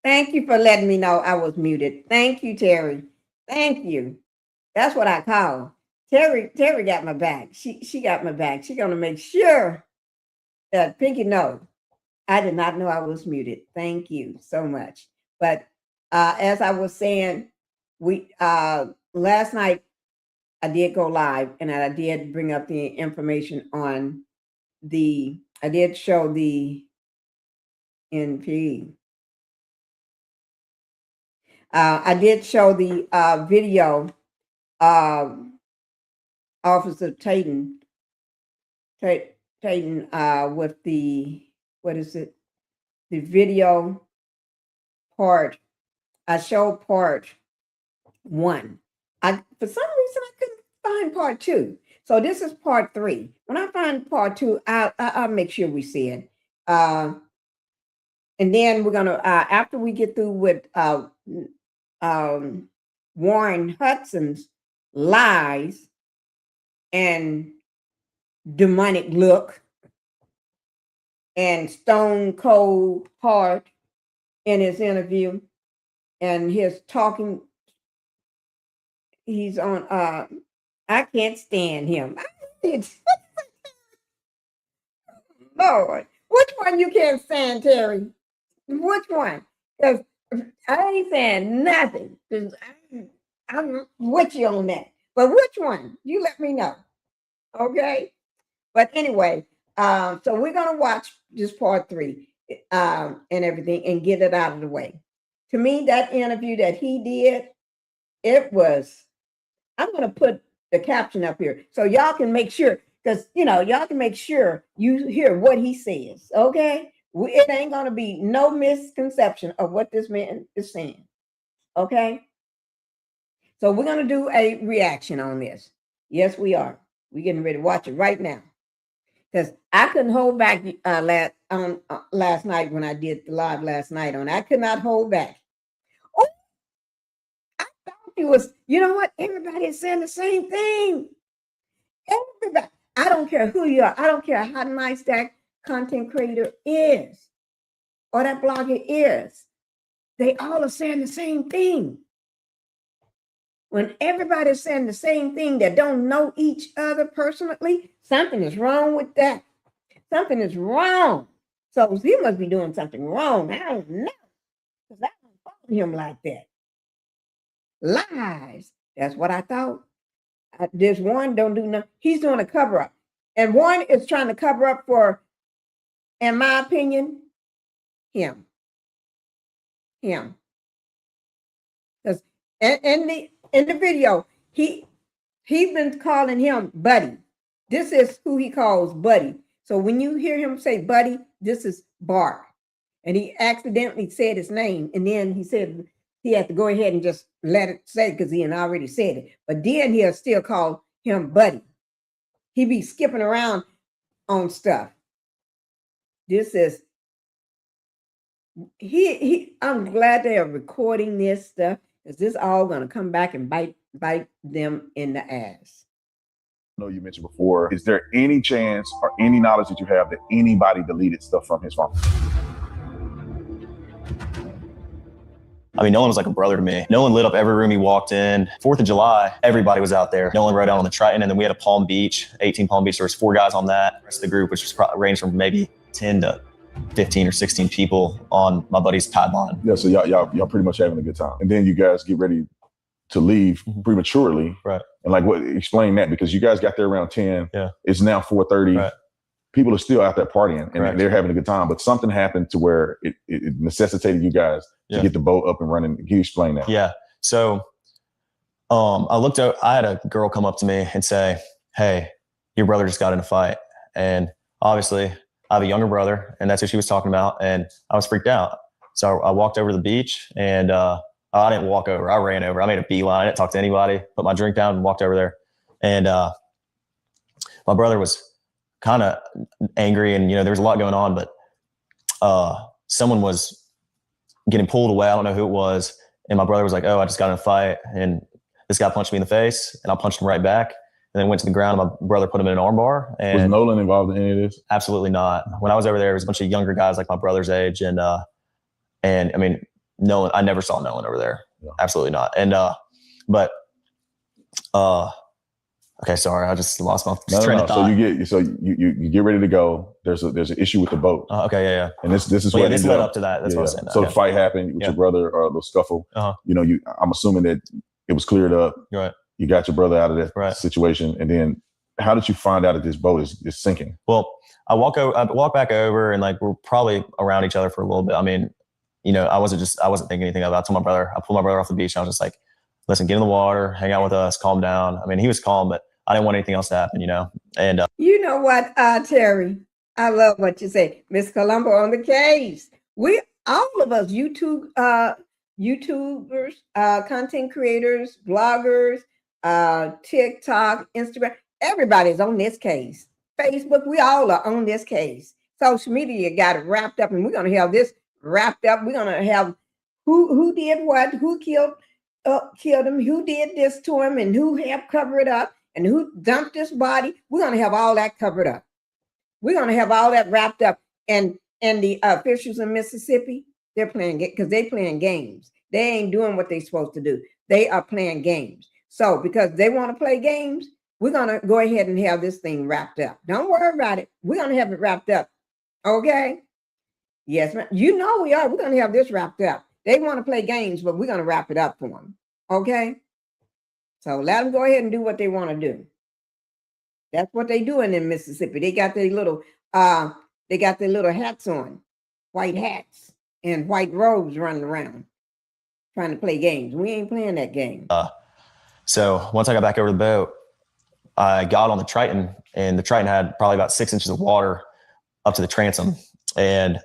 Thank you for letting me know I was muted. Thank you, Terry. Thank you. That's what I call Terry. Terry got my back. She got my back. She's gonna make sure that Pinkie knows. I did not know I was muted. Thank you so much. But as I was saying, we last night I did go live and I did bring up the information on I did show the NP. I did show the video Officer Tatum with the, what is it? The video part. I showed part 1. For some reason I couldn't find part 2. So this is part 3. When I find part 2, I'll make sure we see it. And then we're gonna after we get through with Warren Hudson's lies and demonic look and stone cold heart in his interview and his talking, he's on I can't stand him. Lord, which one you can't stand, Terry? Which one? Because I ain't saying nothing. 'Cause I'm with you on that. But which one? You let me know. Okay. But anyway, so we're gonna watch this part 3 and everything and get it out of the way. To me, that interview that he did, it was, I'm gonna put the caption up here so y'all can make sure, because y'all can make sure you hear what he says. Okay. It ain't gonna be no misconception of what this man is saying. Okay. So we're gonna do a reaction on this. Yes, we are. We're getting ready to watch it right now. Because I couldn't hold back last night when I did the live last night on. I could not hold back. Oh, I thought it was, you know what? Everybody is saying the same thing. Everybody. I don't care who you are. I don't care how nice that content creator is or that blogger is. They all are saying the same thing. When everybody's saying the same thing that don't know each other personally, something is wrong with that. Something is wrong. So he must be doing something wrong. I don't know. Because I don't follow him like that. Lies. That's what I thought. This one don't do nothing. He's doing a cover up. And one is trying to cover up for, in my opinion, him. Because in the video, he been calling him Buddy. This is who he calls Buddy. So when you hear him say Buddy, this is Bart. And he accidentally said his name. And then he said he had to go ahead and just let it say because he had already said it. But then he'll still call him Buddy. He be skipping around on stuff. This is, I'm glad they are recording this stuff Is this all going to come back and bite them in the ass?
I know you mentioned before, is there any chance or any knowledge that you have that anybody deleted stuff from his phone?
I mean, Nolan was like a brother to me. Nolan lit up every room he walked in. 4th of July, everybody was out there. Nolan rode out on the Triton, and then we had a Palm Beach, 18 Palm Beach. There was 4 guys on that. The rest of the group, which was ranged from maybe 10 to 15 or 16 people on my buddy's pad line.
Yeah, so y'all pretty much having a good time. And then you guys get ready to leave prematurely.
Right.
And like, explain that, because you guys got there around 10.
Yeah.
It's now 4:30. Right. People are still out there partying and
Correct.
They're having a good time, but something happened to where it necessitated you guys to get the boat up and running. Can you explain that?
Yeah. So I looked out, I had a girl come up to me and say, "Hey, your brother just got in a fight." And obviously I have a younger brother, and that's who she was talking about. And I was freaked out. So I walked over to the beach, and I didn't walk over. I ran over. I made a beeline. I didn't talk to anybody, put my drink down and walked over there. And my brother was kind of angry, and, there was a lot going on, but someone was getting pulled away. I don't know who it was. And my brother was like, "Oh, I just got in a fight, and this guy punched me in the face," and I punched him right back. And then went to the ground, and my brother put him in an arm bar. And
was Nolan involved in any of this?
Absolutely not. When I was over there, it was a bunch of younger guys like my brother's age. And I mean, Nolan, I never saw Nolan over there. Yeah. Absolutely not. And, okay, sorry, I just lost my train of thought.
So you get ready to go. There's an issue with the boat.
Okay, yeah.
And this is what
this led up to that. That's what I'm saying.
So the fight happened with your brother, or a little scuffle. I'm assuming that it was cleared up.
Right.
You got your brother out of that situation, and then how did you find out that this boat is sinking?
Well, I walk back over, and like we're probably around each other for a little bit. I mean, I wasn't thinking anything about it. I pulled my brother off the beach, and I was just like, "Listen, get in the water, hang out with us, calm down." I mean, he was calm, but I didn't want anything else to happen, And
you know what, Terry? I love what you say, Miss Colombo on the case. We all of us YouTubers, content creators, bloggers, TikTok, Instagram, everybody's on this case. Facebook, we all are on this case. Social media got it wrapped up, and we're going to have this wrapped up. We're going to have who did what, who killed him, who did this to him, and who helped cover it up, and who dumped this body. We're going to have all that covered up. We're going to have all that wrapped up. And the officials in Mississippi, they're playing because they're playing games. They ain't doing what they're supposed to do. They are playing games. So because they want to play games, we're going to go ahead and have this thing wrapped up. Don't worry about it. We're going to have it wrapped up. Okay? Yes, ma'am. We are. We're going to have this wrapped up. They want to play games, but we're going to wrap it up for them. Okay? So let them go ahead and do what they want to do. That's what they doing in Mississippi. They got their little hats on, white hats and white robes running around trying to play games. We ain't playing that game.
So once I got back over the boat, I got on the Triton, and the Triton had probably about 6 inches of water up to the transom. And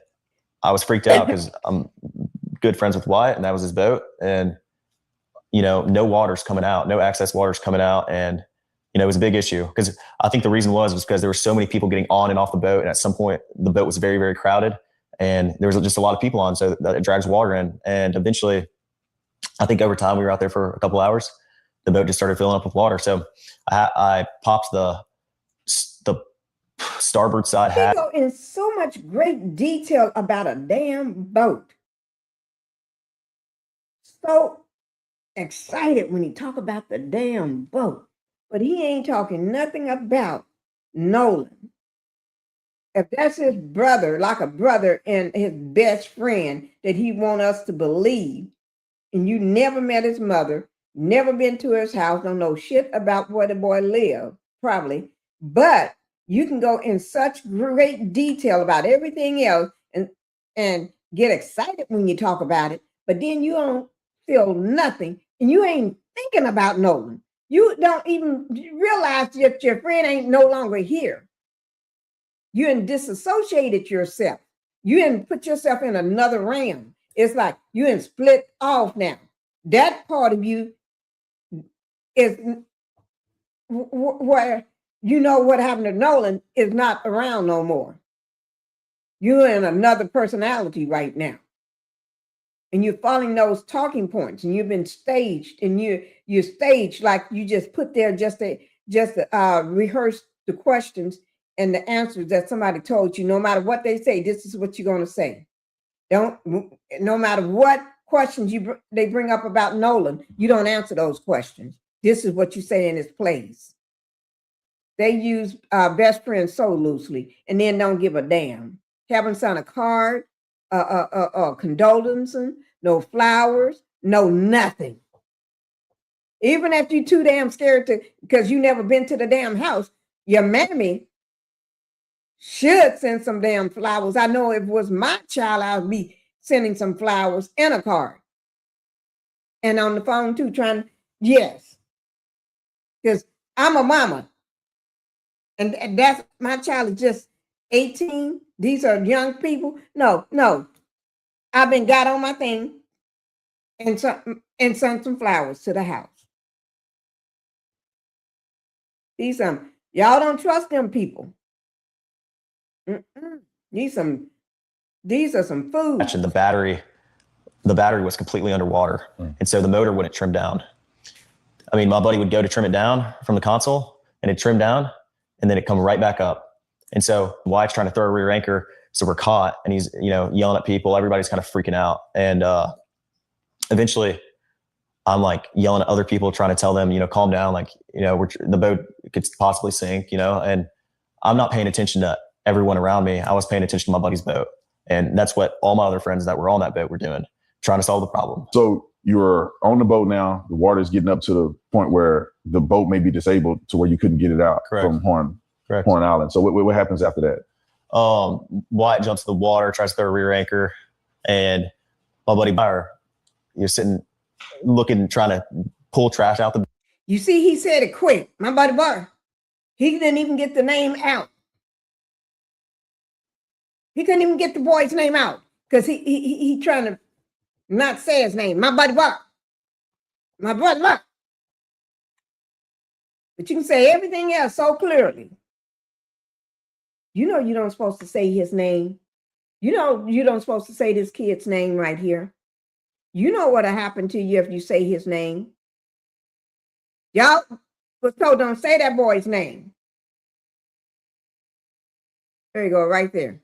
I was freaked out because I'm good friends with Wyatt, and that was his boat. And, no water's coming out, no access water's coming out. And, it was a big issue because I think the reason was because there were so many people getting on and off the boat. And at some point the boat was very, very crowded, and there was just a lot of people on, so that it drags water in. And eventually, I think over time, we were out there for a couple hours, the boat just started filling up with water. So I popped the starboard side hat.
They go in so much great detail about a damn boat. So excited when he talk about the damn boat, but he ain't talking nothing about Nolan. If that's his brother, like a brother and his best friend that he want us to believe, and you never met his mother, never been to his house, don't know shit about where the boy lived, probably, but you can go in such great detail about everything else and get excited when you talk about it, but then you don't feel nothing, and you ain't thinking about Nolan. You don't even realize that your friend ain't no longer here. You done disassociated yourself. You done put yourself in another realm. It's like you done split off now. That part of you is where what happened to Nolan is not around no more. You're in another personality right now. and you're following those talking points, and you've been staged, and you're staged like you just put there just to rehearse the questions and the answers that somebody told you. No matter what they say, this is what you're going to say. No matter what questions they bring up about Nolan, you don't answer those questions. This is what you say in his plays. They use best friend so loosely, and then don't give a damn. Haven't signed a card, condolences, no flowers, no nothing. Even if you're too damn scared because you never been to the damn house, your mammy should send some damn flowers. I know if it was my child, I would be sending some flowers and a card. And on the phone too, yes. Because I'm a mama. And that's, my child is just 18. These are young people. No. I've been got on my thing and sent some flowers to the house. These y'all don't trust them people. These are some food.
And the battery was completely underwater. And so the motor wouldn't trim down. I mean, my buddy would go to trim it down from the console, and it'd trim down, and then it'd come right back up. And so Wyatt's trying to throw a rear anchor, so we're caught, and he's, yelling at people. Everybody's kind of freaking out. And eventually I'm like yelling at other people, trying to tell them, calm down. Like, the boat could possibly sink, and I'm not paying attention to everyone around me. I was paying attention to my buddy's boat. And that's what all my other friends that were on that boat were doing, trying to solve the problem.
So you're on the boat now. The water's getting up to the point where the boat may be disabled to where you couldn't get it out. Correct. From Horn Island. So what happens after that?
Wyatt jumps in the water, tries to throw a rear anchor, and my buddy Byron, you're sitting looking, trying to pull trash out the.
You see, he said it quick. My buddy Byron, he didn't even get the name out. He couldn't even get the boy's name out because he trying to not say his name. My buddy Byron. My buddy Byron. But you can say everything else so clearly. You don't supposed to say his name. You don't supposed to say this kid's name right here. You know what'll happen to you if you say his name. Y'all was told don't say that boy's name. There you go, right there.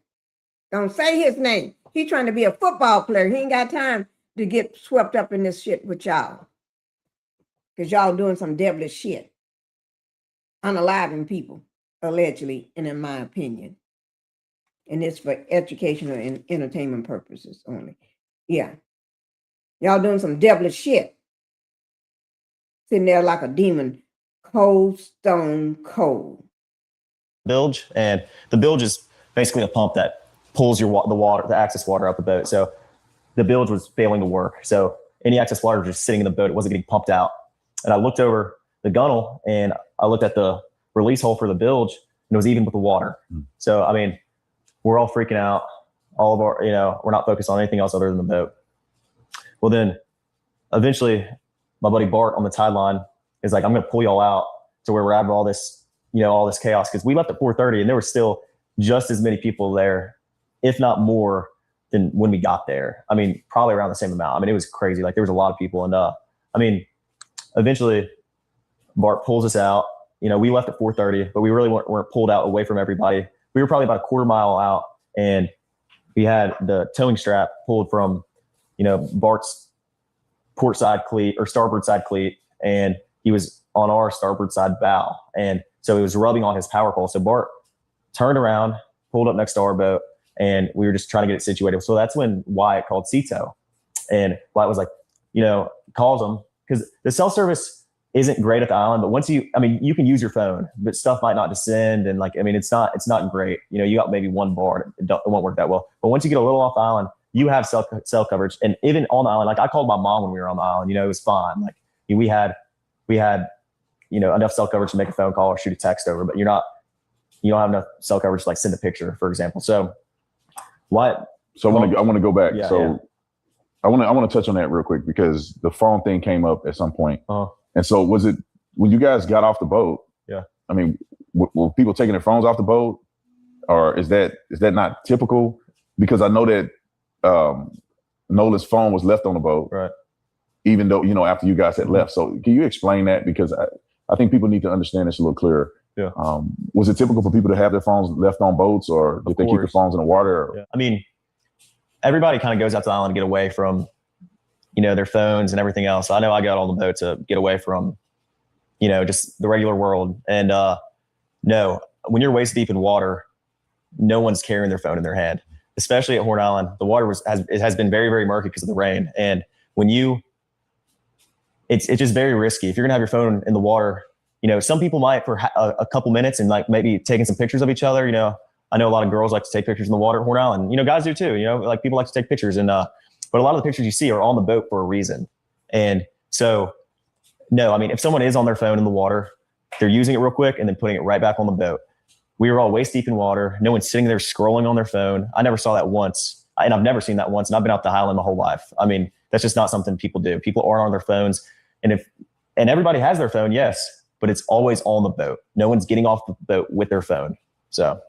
Don't say his name. He trying to be a football player. He ain't got time to get swept up in this shit with y'all. Because y'all doing some devilish shit. Unaliving people, allegedly, and in my opinion. And it's for educational and entertainment purposes only. Yeah. Y'all doing some devilish shit. Sitting there like a demon, cold, stone cold.
Bilge, and the bilge is basically a pump that pulls the excess water out the boat. So the bilge was failing to work. So any excess water was just sitting in the boat. It wasn't getting pumped out. And I looked over the gunnel and I looked at the release hole for the bilge, and it was even with the water. So, I mean, we're all freaking out. All of our, we're not focused on anything else other than the boat. Well, then eventually my buddy Bart on the tide line is like, I'm going to pull y'all out to where we're out of all this, all this chaos. Cause we left at 4:30 and there were still just as many people there, if not more than when we got there. I mean, probably around the same amount. I mean, it was crazy. Like there was a lot of people. And eventually Bart pulls us out. We left at 4:30, but we really weren't pulled out away from everybody. We were probably about a quarter mile out, and we had the towing strap pulled from, Bart's port side cleat or starboard side cleat, and he was on our starboard side bow. And so it was rubbing on his power pole. So Bart turned around, pulled up next to our boat, and we were just trying to get it situated. So that's when Wyatt called Cito, and Wyatt was like, calls him, because the cell service isn't great at the island, but once you can use your phone, but stuff might not descend. And it's not great. You got maybe one bar, it won't work that well. But once you get a little off the island, you have cell coverage. And even on the island, I called my mom when we were on the island, it was fine. We had enough cell coverage to make a phone call or shoot a text over, but you don't have enough cell coverage to send a picture, for example. So what?
So I want to go back. I want to touch on that real quick because the phone thing came up at some point. And so was it when you guys got off the boat?
Yeah.
I mean, were people taking their phones off the boat, or is that not typical? Because I know that Nolan's phone was left on the boat.
Right.
Even though, after you guys had left. So can you explain that? Because I think people need to understand this a little clearer.
Yeah.
Was it typical for people to have their phones left on boats, or did they keep their phones in the water?
Yeah. I mean, everybody kind of goes out to the island to get away from, their phones and everything else. I know I got on the boat to get away from, just the regular world. And no, when you're waist deep in water, no one's carrying their phone in their hand, especially at Horn Island. The water has been very, very murky because of the rain. And when it's just very risky. If you're gonna have your phone in the water, some people might for a couple minutes and like maybe taking some pictures of each other. I know a lot of girls like to take pictures in the water at Horn Island. Guys do too. Like people like to take pictures, and but a lot of the pictures you see are on the boat for a reason. And so, no, I mean, if someone is on their phone in the water, they're using it real quick and then putting it right back on the boat. We were all waist deep in water. No one's sitting there scrolling on their phone. I never saw that once, and I've never seen that once. And I've been out the Highland my whole life. I mean, that's just not something people do. People aren't on their phones, and everybody has their phone, yes, but it's always on the boat. No one's getting off the boat with their phone. So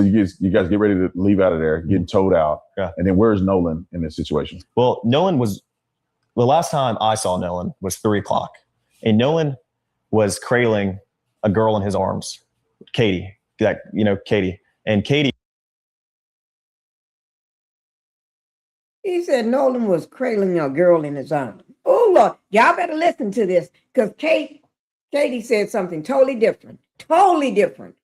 you guys get ready to leave out of there, getting towed out.
Yeah.
And then where's Nolan in this situation?
Well, the last time I saw Nolan was 3:00, and Nolan was cradling a girl in his arms, Katie. Katie. And Katie.
He said Nolan was cradling a girl in his arms. Oh, Lord, y'all better listen to this, because Katie said something totally different. Totally different.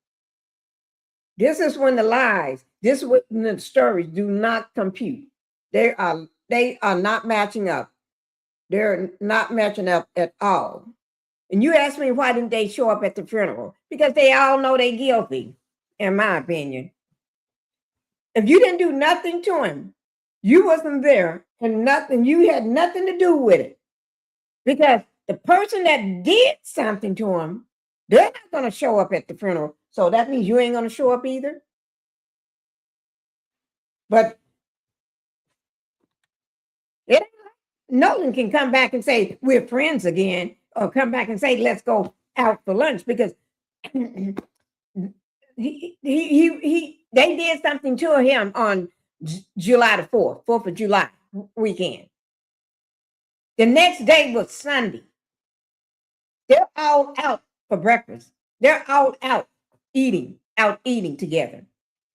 This is when the lies, this is when the stories do not compute. They are not matching up. They're not matching up at all. And you ask me, why didn't they show up at the funeral? Because they all know they're guilty, in my opinion. If you didn't do nothing to him, you wasn't there, and you had nothing to do with it. Because the person that did something to him, they're not going to show up at the funeral. So that means you ain't going to show up either. But Nolan can come back and say, we're friends again, or come back and say, let's go out for lunch, because they did something to him on July the 4th of July weekend. The next day was Sunday. They're all out for breakfast. They're all out eating together.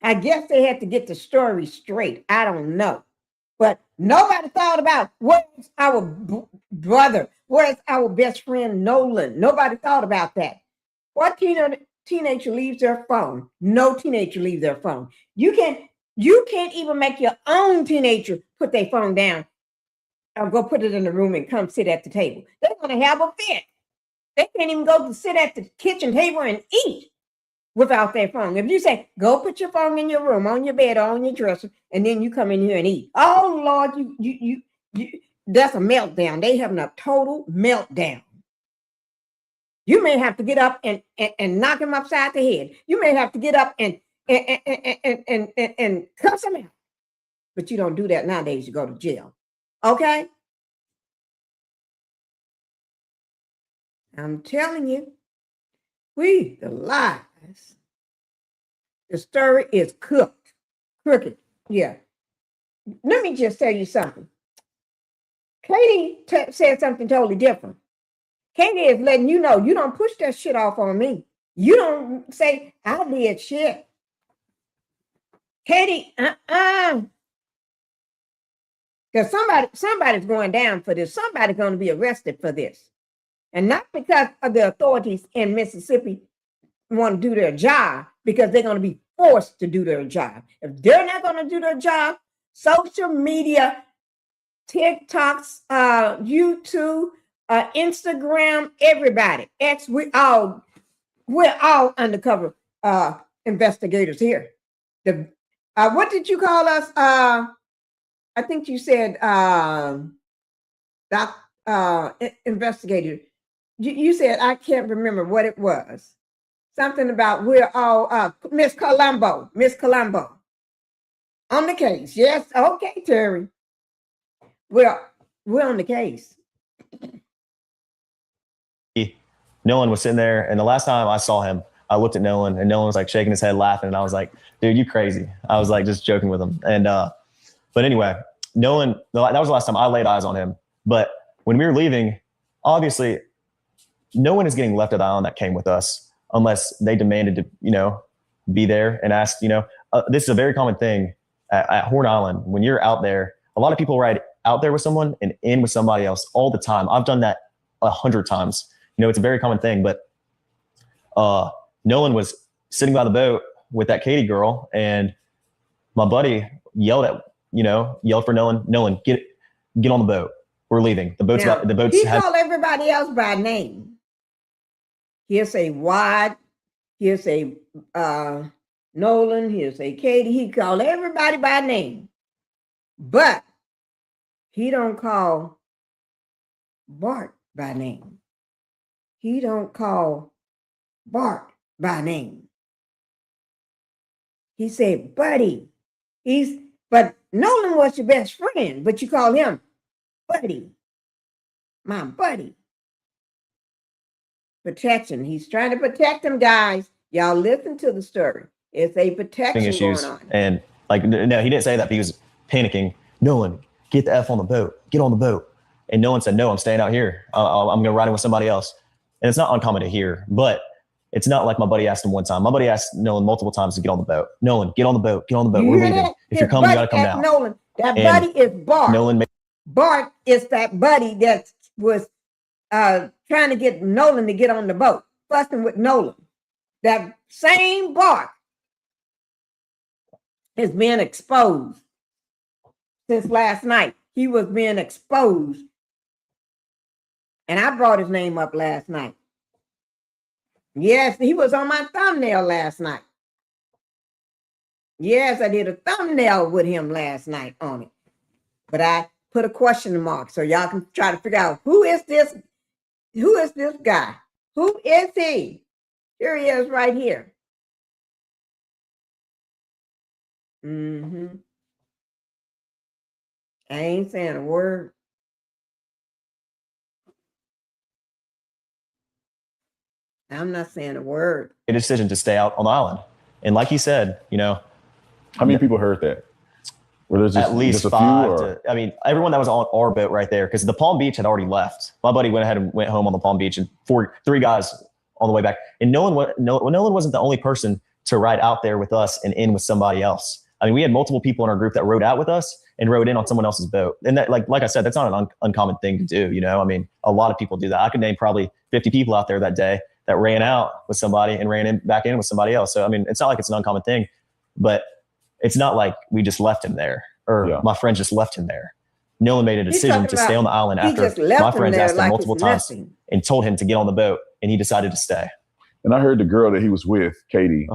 I guess they had to get the story straight. I don't know. But nobody thought about where's our brother, where's our best friend Nolan. Nobody thought about that. What teenager leaves their phone? No teenager leaves their phone. You can't even make your own teenager put their phone down or go put it in the room and come sit at the table. They're going to have a fit. They can't even go to sit at the kitchen table and eat without their phone. If you say, go put your phone in your room, on your bed, or on your dresser, and then you come in here and eat. Oh, Lord, you that's a meltdown. They having a total meltdown. You may have to get up and knock him upside the head. You may have to get up and cuss him out. But you don't do that nowadays. You go to jail. Okay? I'm telling you, the lies. The story is crooked. Yeah. Let me just tell you something. Katie said something totally different. Katie is letting you know, you don't push that shit off on me. You don't say, I did shit. Katie, because somebody's going down for this. Somebody's going to be arrested for this. And not because of the authorities in Mississippi want to do their job, because they're going to be forced to do their job. If they're not going to do their job, social media, TikToks, YouTube, Instagram, everybody, we're all undercover investigators here. What did you call us? I think you said investigator. You said, I can't remember what it was. Something about we're all Miss Colombo on the case. Yes, okay, Terry. We're on the case.
Nolan was sitting there, and the last time I saw him, I looked at Nolan, and Nolan was like shaking his head, laughing, and I was like, "Dude, you crazy?" I was like just joking with him, and but anyway, Nolan, that was the last time I laid eyes on him. But when we were leaving, obviously, no one is getting left at the island that came with us unless they demanded to, be there and asked, this is a very common thing at Horn Island. When you're out there, a lot of people ride out there with someone and in with somebody else all the time. I've done that 100 times. It's a very common thing. But Nolan was sitting by the boat with that Katie girl, and my buddy yelled for Nolan, get on the boat. We're leaving. The boat's
he called everybody else by name. He'll say Wad, he'll say Nolan, he'll say Katie. He called everybody by name. But he don't call Bart by name. He don't call Bart by name. He said, buddy. But Nolan was your best friend, but you call him buddy. My buddy. Protection. He's trying to protect them, guys. Y'all listen to the story. It's a protection
issues
going on.
And no, he didn't say that. He was panicking. Nolan, get the F on the boat. Get on the boat. And Nolan said, no, I'm staying out here. I'm going to ride in with somebody else. And it's not uncommon to hear, but it's not like my buddy asked him one time. My buddy asked Nolan multiple times to get on the boat. Nolan, get on the boat. Get on the boat. We're leaving. If you're coming, you got to come down.
Nolan, that buddy is Bart. Bart is that buddy that was trying to get Nolan to get on the boat, fussing with Nolan. That same Bart is being exposed since last night. He was being exposed. And I brought his name up last night. Yes, he was on my thumbnail last night. Yes, I did a thumbnail with him last night on it. But I put a question mark so y'all can try to figure out who is this guy? Who is he? Here he is right here. I ain't saying a word. I'm not saying a word.
A decision to stay out on the island. And like he said,
how many people heard that?
At least just 5. Everyone that was on our boat right there, because the Palm Beach had already left. My buddy went ahead and went home on the Palm Beach, and 3 guys on the way back. And Nolan wasn't the only person to ride out there with us and in with somebody else. We had multiple people in our group that rode out with us and rode in on someone else's boat. And that, like I said, that's not an uncommon thing to do. A lot of people do that. I could name probably 50 people out there that day that ran out with somebody and ran back in with somebody else. So, it's not like it's an uncommon thing, but it's not like we just left him there or my friend just left him there. Nolan made a decision to stay on the island after my friends asked him multiple times and told him to get on the boat, and he decided to stay.
And I heard the girl that he was with, Katie,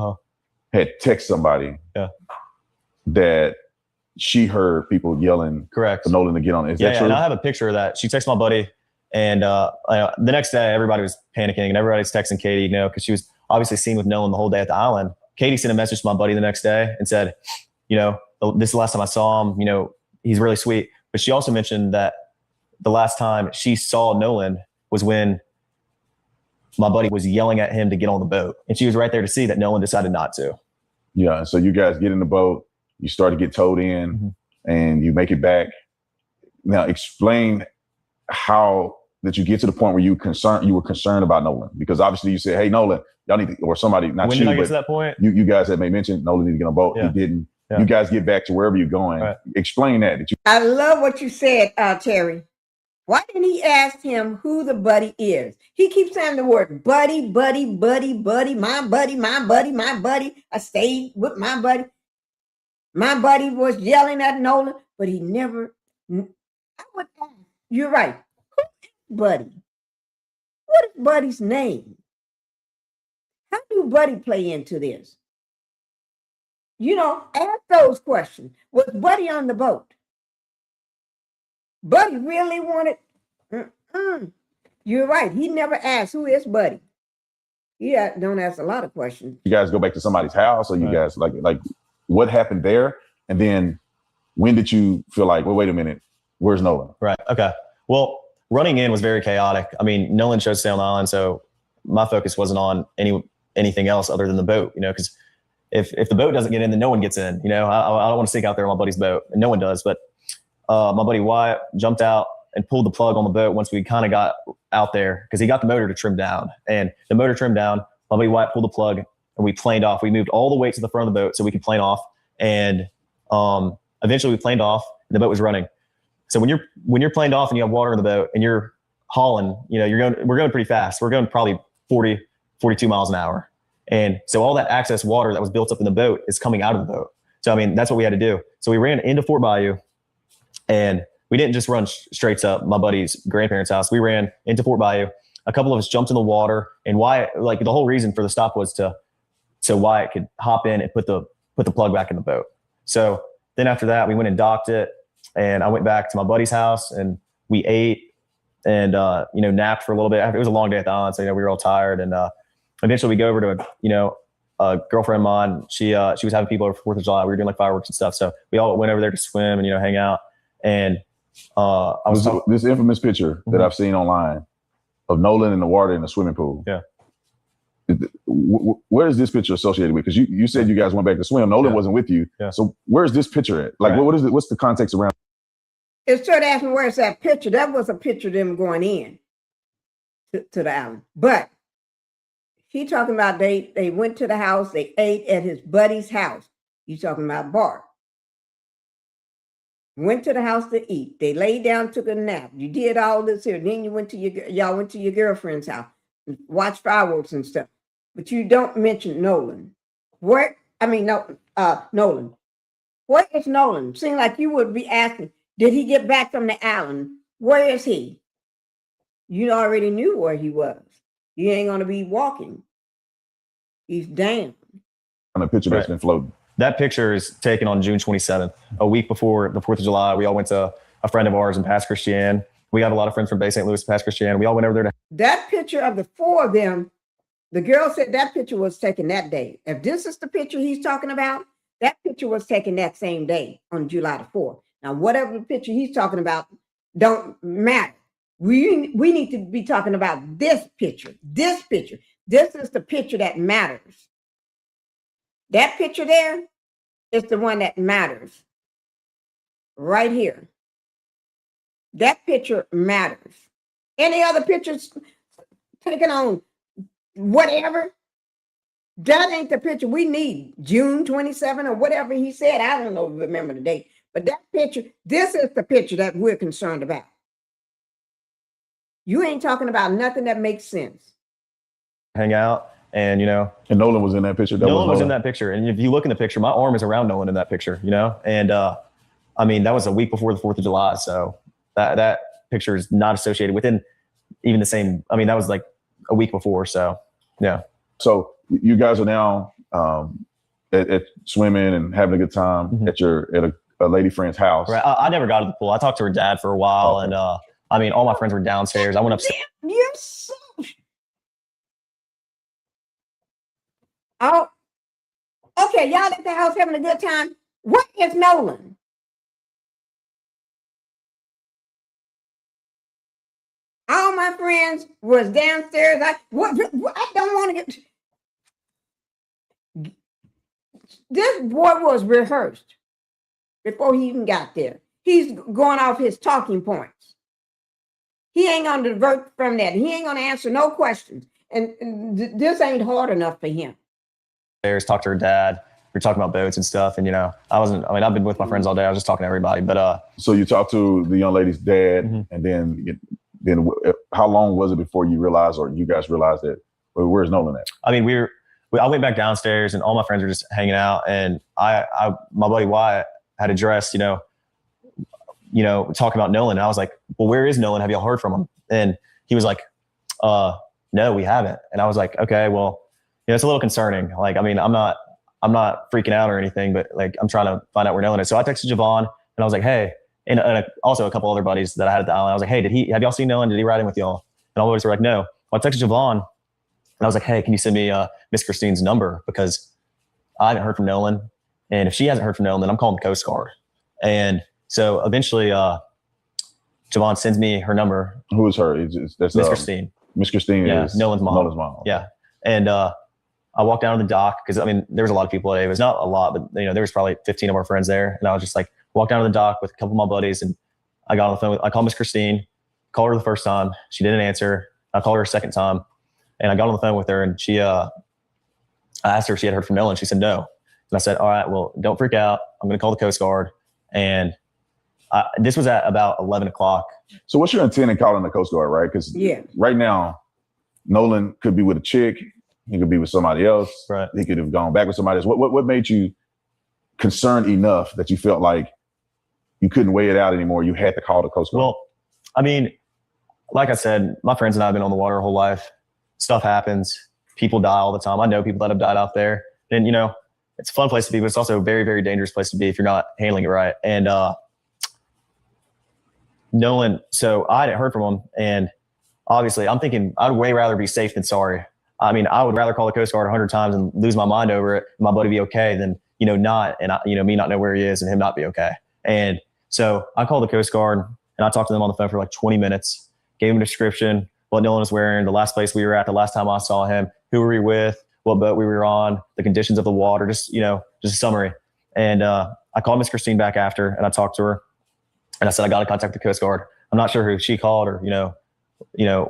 had text somebody that she heard people yelling for Nolan to get on. Is that true?
And I have a picture of that. She texted my buddy, and the next day everybody was panicking and everybody's texting Katie, because she was obviously seen with Nolan the whole day at the island. Katie sent a message to my buddy the next day and said, this is the last time I saw him, he's really sweet. But she also mentioned that the last time she saw Nolan was when my buddy was yelling at him to get on the boat. And she was right there to see that Nolan decided not to.
Yeah. So you guys get in the boat, you start to get towed in and you make it back. Now explain how that you get to the point where you were concerned about Nolan, because obviously you said, hey, Nolan, y'all need to, or somebody, not
when
you,
did I get
but
to that point?
You guys had made mention Nolan need to get on a boat. He didn't. You guys get back to wherever you're going. Right. Explain that.
I love what you said, Terry. Why didn't he ask him who the buddy is? He keeps saying the word buddy, buddy, buddy, buddy, my buddy, my buddy, my buddy. I stayed with my buddy. My buddy was yelling at Nolan, but he never, I would ask, you're right. Who is Buddy? What is Buddy's name? How do Buddy play into this? Ask those questions. Was Buddy on the boat? Buddy really wanted, You're right. He never asked, who is Buddy? Yeah, don't ask a lot of questions.
You guys go back to somebody's house, or you guys like what happened there? And then when did you feel like, well, wait a minute, where's Nolan?
Right. Okay. Well, running in was very chaotic. Nolan chose to stay on the island, so my focus wasn't on anything else other than the boat, because if the boat doesn't get in, then no one gets in. I don't want to sneak out there on my buddy's boat, and no one does. But my buddy Wyatt jumped out and pulled the plug on the boat once we kind of got out there because he got the motor to trim down. And the motor trimmed down. My buddy Wyatt pulled the plug and we planed off. We moved all the way to the front of the boat so we could plane off. And eventually we planed off and the boat was running. So when you're planed off and you have water in the boat and you're hauling, we're going pretty fast. We're going probably 40, 42 miles an hour. And so all that excess water that was built up in the boat is coming out of the boat. So, that's what we had to do. So we ran into Fort Bayou and we didn't just run straight to my buddy's grandparents' house. We ran into Fort Bayou. A couple of us jumped in the water, and Wyatt, the whole reason for the stop was so Wyatt could hop in and put the plug back in the boat. So then after that, we went and docked it, and I went back to my buddy's house and we ate and napped for a little bit. It was a long day at the island, so we were all tired. And eventually we go over to a girlfriend of mine. She was having people over for 4th of July. We were doing fireworks and stuff, so we all went over there to swim and hang out. And
this infamous picture that I've seen online of Nolan in the water in the swimming pool.
Yeah.
Where is this picture associated with? Because you said you guys went back to swim. Nolan wasn't with you.
Yeah.
So where's this picture at? What is it? What's the context around?
It started asking where's that picture. That was a picture of them going in to the island. But he talking about they went to the house, they ate at his buddy's house. You talking about Bart. Went to the house to eat. They laid down, took a nap. You did all this here. Then you y'all went to your girlfriend's house, watched fireworks and stuff. But you don't mention Nolan. Nolan. Where is Nolan? Seems like you would be asking, did he get back from the island? Where is he? You already knew where he was. You ain't gonna be walking. He's down.
On a picture that's been floating.
That picture is taken on June 27th, a week before the 4th of July. We all went to a friend of ours in Pass Christian. We got a lot of friends from Bay St. Louis, Pass Christian. We all went over there.
That picture of the four of them, the girl said that picture was taken that day. If this is the picture he's talking about, that picture was taken that same day on July the 4th. Now, whatever the picture he's talking about don't matter. We need to be talking about this picture. This picture. This is the picture that matters. That picture there is the one that matters. Right here. That picture matters. Any other pictures taken on whatever, that ain't the picture we need. June 27 or whatever he said. I don't know, remember the date. But that picture, this is the picture that we're concerned about. You ain't talking about nothing that makes sense.
Hang out and,
And Nolan was in that picture.
Nolan was in that picture. And if you look in the picture, my arm is around Nolan in that picture, And, that was a week before the 4th of July. So that picture is not associated within even the same. That was like a week before. So, yeah.
So you guys are now at swimming and having a good time at a lady friend's house.
Right. I never got to the pool. I talked to her dad for a while. Okay. And all my friends were downstairs. I went upstairs.
You're so... Oh, okay. Y'all at the house having a good time. What is Nolan? All my friends was downstairs. I don't want to get... This boy was rehearsed before he even got there. He's going off his talking points. He ain't going to divert from that. He ain't going to answer no questions. And this ain't hard enough for him.
Talked to her dad. We were talking about boats and stuff. And, I've been with my friends all day. I was just talking to everybody. But
so you talked to the young lady's dad, and then how long was it before you realized, or you guys realized that, where's Nolan at?
I went back downstairs and all my friends were just hanging out. And my buddy Wyatt had addressed, talking about Nolan. And I was like, well, where is Nolan? Have y'all heard from him? And he was like, no, we haven't. And I was like, okay, well, it's a little concerning. Like, I'm not freaking out or anything, but I'm trying to find out where Nolan is. So I texted Javon and I was like, hey, and also a couple other buddies that I had at the island. I was like, hey, have y'all seen Nolan? Did he ride in with y'all? And all the boys were like, no. Well, I texted Javon and I was like, hey, can you send me Miss Christine's number? Because I haven't heard from Nolan. And if she hasn't heard from Nolan, then I'm calling the Coast Guard. And so eventually Javon sends me her number.
Who is her? That's
Miss Christine.
Miss Christine is
Nolan's mom.
Nolan's mom.
Yeah. And I walked down to the dock because there was a lot of people today. It was not a lot, but there was probably 15 of our friends there. And I was just like walked down to the dock with a couple of my buddies, and I got on the phone. I called Miss Christine, called her the first time. She didn't answer. I called her a second time, and I got on the phone with her, and I asked her if she had heard from Nolan. She said no. And I said, all right, well, don't freak out. I'm going to call the Coast Guard. And this was at about 11 o'clock.
So what's your intent in calling the Coast Guard, right? Because right now, Nolan could be with a chick. He could be with somebody else.
Right.
He could have gone back with somebody else. What made you concerned enough that you felt like you couldn't weigh it out anymore? You had to call the Coast Guard.
Well, I mean, like I said, my friends and I have been on the water our whole life. Stuff happens. People die all the time. I know people that have died out there. And, it's a fun place to be, but it's also a very, very dangerous place to be if you're not handling it right. And Nolan, so I hadn't heard from him. And obviously, I'm thinking I'd way rather be safe than sorry. I mean, I would rather call the Coast Guard 100 times and lose my mind over it, and my buddy be okay, than, not, and me not know where he is and him not be okay. And so I called the Coast Guard, and I talked to them on the phone for like 20 minutes, gave him a description, what Nolan was wearing, the last place we were at, the last time I saw him, who were we with, what boat we were on, the conditions of the water, just a summary. And I called Miss Christine back after, and I talked to her, and I said, I got to contact the Coast Guard. I'm not sure who she called or,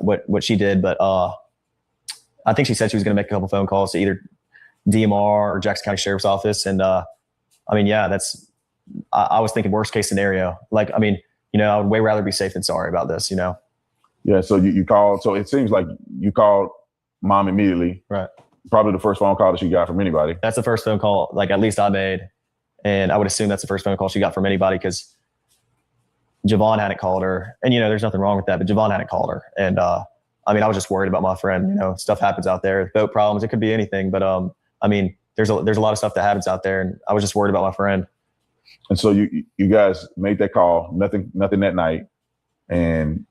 what she did, but I think she said she was going to make a couple phone calls to either DMR or Jackson County Sheriff's Office. And I was thinking worst case scenario. Like, I would way rather be safe than sorry about this,
Yeah. So you called. So it seems like you called mom immediately.
Right.
Probably the first phone call that she got from anybody.
That's the first phone call, like at least I made. And I would assume that's the first phone call she got from anybody, because Javon hadn't called her. And, there's nothing wrong with that, but Javon hadn't called her. And I was just worried about my friend. Stuff happens out there, boat problems, it could be anything. But there's a lot of stuff that happens out there, and I was just worried about my friend.
And so you guys made that call, nothing that night. And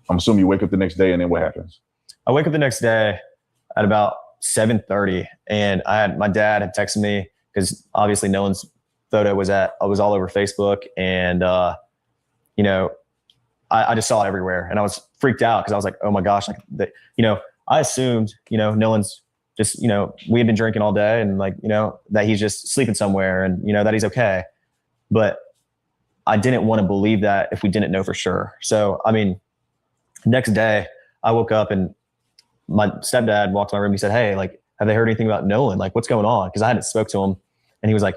I'm assuming you wake up the next day, and then what happens?
I wake up the next day at about 7:30, and my dad had texted me, because obviously Nolan's photo was all over Facebook, and I just saw it everywhere, and I was freaked out, because I was like, oh my gosh, I assumed Nolan's just we had been drinking all day, and that he's just sleeping somewhere, and that he's okay, but I didn't want to believe that if we didn't know for sure. So next day I woke up, and my stepdad walked in my room. He said, hey, have they heard anything about Nolan? What's going on? Because I hadn't spoke to him. And he was like,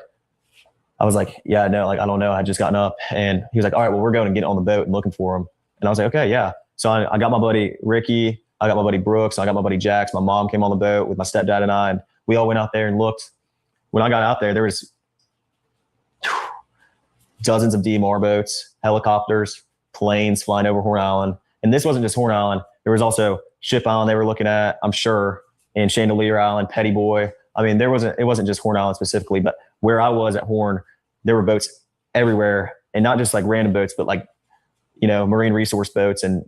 I was like, yeah, no, I don't know. I had just gotten up. And he was like, all right, well, we're going to get on the boat and looking for him. And I was like, okay, yeah. So I got my buddy Ricky, I got my buddy Brooks, I got my buddy Jax. My mom came on the boat with my stepdad and I, and we all went out there and looked. When I got out there was dozens of DMR boats, helicopters, planes flying over Horn Island. And this wasn't just Horn Island. There was also Ship Island they were looking at, I'm sure, and Chandelier Island, Petty Boy. It wasn't just Horn Island specifically, but where I was at Horn, there were boats everywhere, and not just random boats, but marine resource boats and,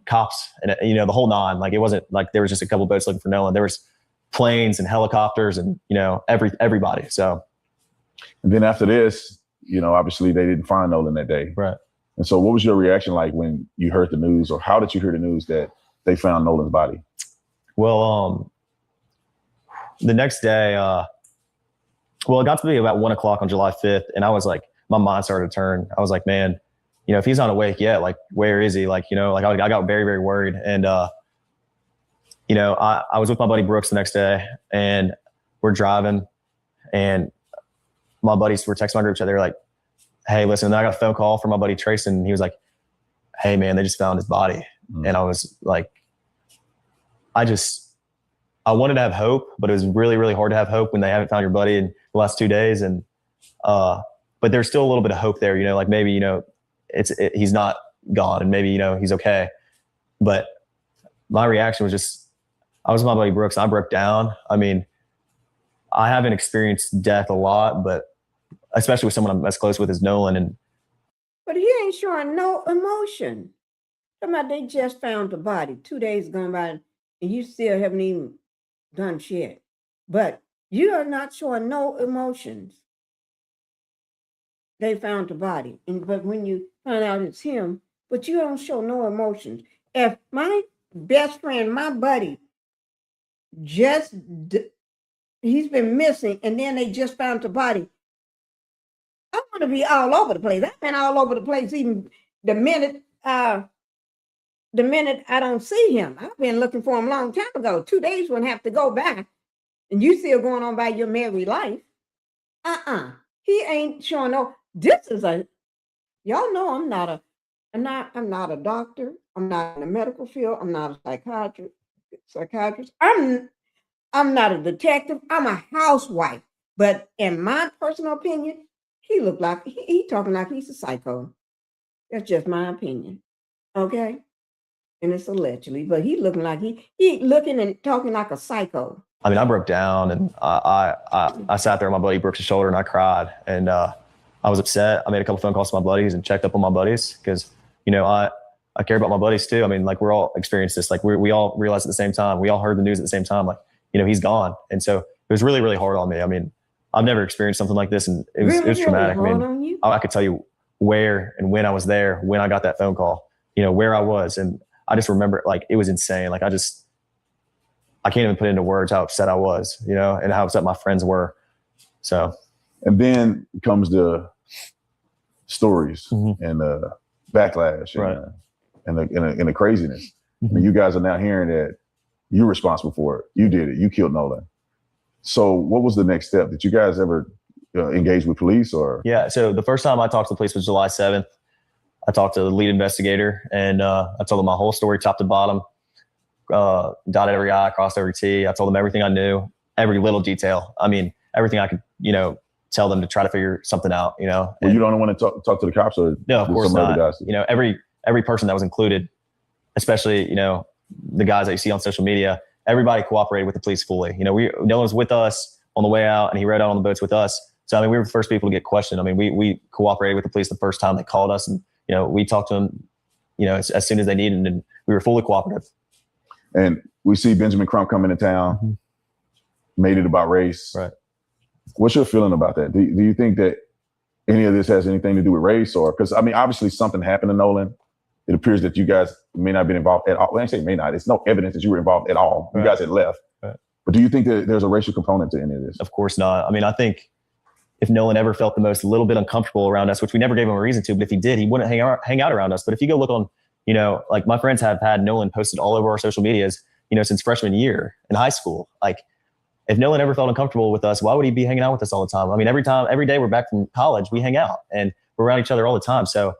cops and, the whole nine. It wasn't like there was just a couple boats looking for Nolan. There was planes and helicopters and, everybody. So.
And then after this, obviously they didn't find Nolan that day.
Right.
And so what was your reaction like when you heard the news, or how did you hear the news that they found Nolan's body?
Well, the next day, it got to be about 1 o'clock on July 5th. And I was like, my mind started to turn. I was like, man, if he's not awake yet, where is he? I got very, very worried. And, I was with my buddy Brooks the next day, and we're driving, and my buddies were texting my group chat. They were like, hey, listen, and then I got a phone call from my buddy Trace, and he was like, hey man, they just found his body. Mm-hmm. And I was like, I wanted to have hope, but it was really, really hard to have hope when they haven't found your buddy in the last 2 days. And, but there's still a little bit of hope there, maybe, he's not gone, and maybe, he's okay. But my reaction was just, I was with my buddy Brooks, and I broke down. I haven't experienced death a lot, but especially with someone I'm as close with as Nolan.
But he ain't showing no emotion. They just found the body 2 days gone by, and you still haven't even done shit. But you are not showing no emotions. They found the body, but when you find out it's him, but you don't show no emotions. If my best friend, my buddy, he's been missing, and then they just found the body, I want to be all over the place. I've been all over the place even the minute I don't see him. I've been looking for him a long time ago. 2 days wouldn't have to go by, and you still going on by your married life. He ain't showing no. This is y'all know I'm not a doctor. I'm not in the medical field. I'm not a psychiatrist. I'm not a detective. I'm a housewife. But in my personal opinion, he looked like he talking like he's a psycho. That's just my opinion. Okay? And it's allegedly, but he looking like he looking and talking like a psycho.
I mean, I broke down and I sat there on my buddy Brooks' shoulder and I cried and I was upset. I made a couple phone calls to my buddies and checked up on my buddies because, you know, I care about my buddies too. I mean, like we're all experienced this. Like we all realized at the same time. We all heard the news at the same time. Like, you know, he's gone. And so it was really, really hard on me. I mean, I've never experienced something like this and it was traumatic. I mean, I could tell you where and when I was there, when I got that phone call, you know, where I was. And I just remember like, it was insane. Like I can't even put into words how upset I was, you know, and how upset my friends were. So.
And then comes the stories and the backlash and the craziness. I mean, you guys are now hearing that you're responsible for it. You did it. You killed Nolan. So what was the next step? Did you guys ever engage with police or?
Yeah. So the first time I talked to the police was July 7th. I talked to the lead investigator and I told them my whole story, top to bottom, dotted every I, crossed every T. I told them everything I knew, every little detail. I mean, everything I could, you know, tell them to try to figure something out, you know.
Well, you don't want to talk to the cops or?
No, of course not. You know, every person that was included, especially, you know, the guys that you see on social media, everybody cooperated with the police fully. You know, Nolan was with us on the way out and he rode out on the boats with us. So, I mean, we were the first people to get questioned. I mean, we cooperated with the police the first time they called us and, you know, we talked to them, you know, as soon as they needed and we were fully cooperative.
And we see Benjamin Crump coming to town, made it about race.
Right.
What's your feeling about that? Do you think that any of this has anything to do with race or, because I mean, obviously something happened to Nolan. It appears that you guys may not have been involved at all. When I say may not, it's no evidence that you were involved at all. You guys had left. Right. But do you think that there's a racial component to any of this?
Of course not. I mean, I think if Nolan ever felt the most little bit uncomfortable around us, which we never gave him a reason to, but if he did, he wouldn't hang out around us. But if you go look on, you know, like my friends have had Nolan posted all over our social medias, you know, since freshman year in high school. Like if Nolan ever felt uncomfortable with us, why would he be hanging out with us all the time? I mean, every day we're back from college, we hang out and we're around each other all the time. So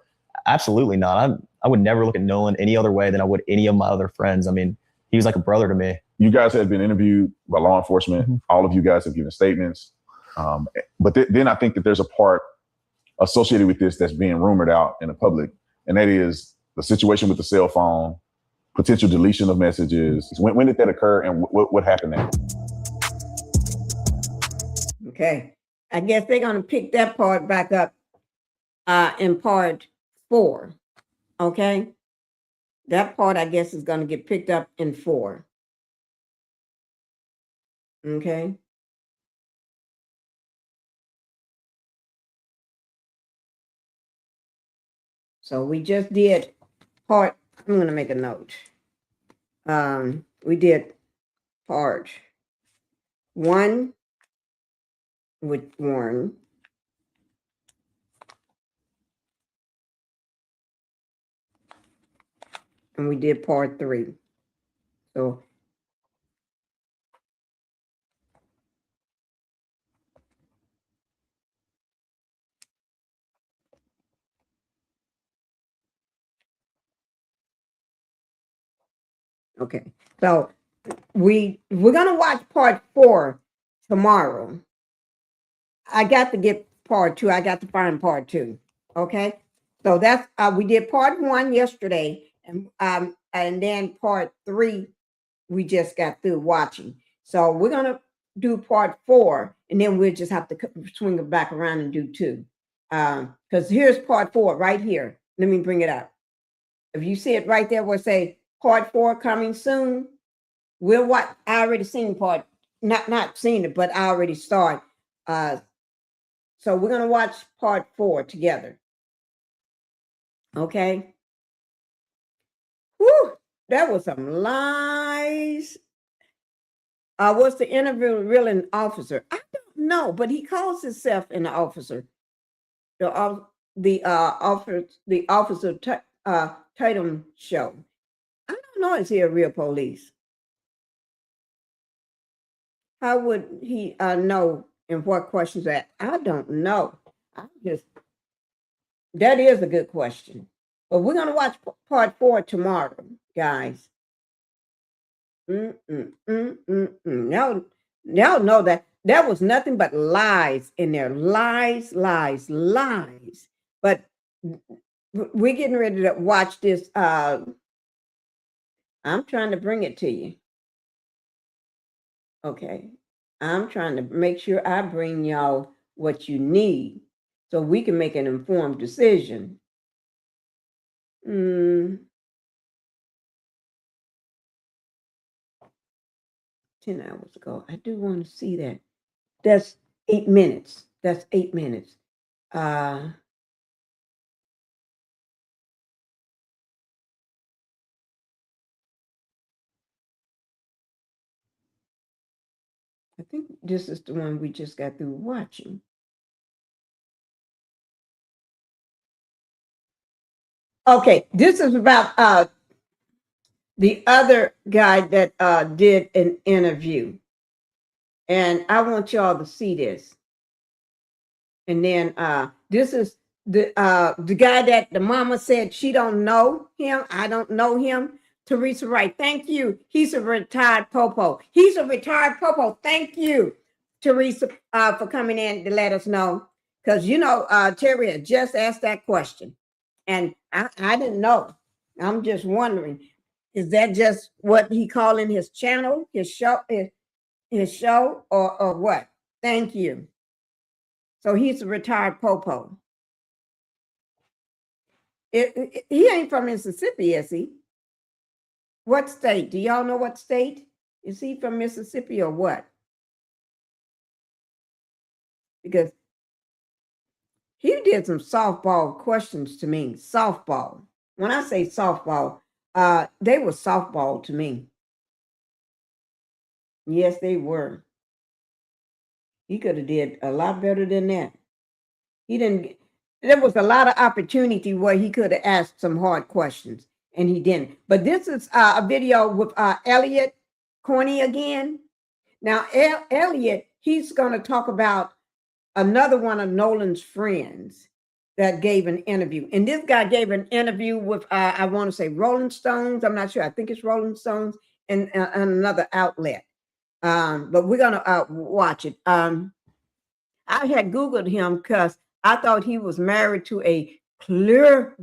absolutely not. I would never look at Nolan any other way than I would any of my other friends. I mean, he was like a brother to me.
You guys have been interviewed by law enforcement. All of you guys have given statements. But then I think that there's a part associated with this that's being rumored out in the public, and that is the situation with the cell phone, potential deletion of messages. When did that occur, and what happened there?
Okay, I guess they're going to pick that part back up in part 4. Okay, that part I guess is going to get picked up in 4. Okay. So we just did part, I'm going to make a note. We did part 1 with Warren. And we did part 3. So okay, so we're gonna watch part 4 tomorrow. I got to get part 2. I got to find part 2. Okay, so that's we did part 1 yesterday, and then part 3 we just got through watching. So we're gonna do part 4, and then we'll just have to swing it back around and do 2. Because here's part 4 right here. Let me bring it up. If you see it right there, we'll say part 4 coming soon. We'll watch. I already seen part, not seen it, but I already started. So we're gonna watch part 4 together. Okay. Whew, that was some lies. Was the interviewer really an officer? I don't know, but he calls himself an officer. the officer Tatum show. I don't know. Is he a real police? How would he know and what questions that? I don't know. That is a good question. But we're gonna watch part 4 tomorrow, guys. Now know that there was nothing but lies in there. Lies. But we're getting ready to watch this. I'm trying to bring it to you. Okay. I'm trying to make sure I bring y'all what you need so we can make an informed decision. 10 hours ago. I do want to see that. That's 8 minutes. That's 8 minutes. I think this is the one we just got through watching. Okay, this is about the other guy that did an interview. And I want y'all to see this. And then this is the guy that the mama said she don't know him. I don't know him. Teresa Wright, thank you. He's a retired popo. He's a retired popo. Thank you, Teresa, for coming in to let us know. Because, you know, Terry had just asked that question. And I didn't know. I'm just wondering, is that just what he calling his channel, his show, or what? Thank you. So he's a retired popo. He ain't from Mississippi, is he? What state? Do y'all know what state? Is he from Mississippi or what? Because he did some softball questions to me. Softball. When I say softball, they were softball to me. Yes, they were. He could have did a lot better than that. He didn't. There was a lot of opportunity where he could have asked some hard questions, and he didn't. But this is a video with Elliot Corney again. Now, Elliot, he's going to talk about another one of Nolan's friends that gave an interview. And this guy gave an interview with, I want to say Rolling Stones. I'm not sure. I think it's Rolling Stones and another outlet. But we're going to watch it. I had Googled him because I thought he was married to a clear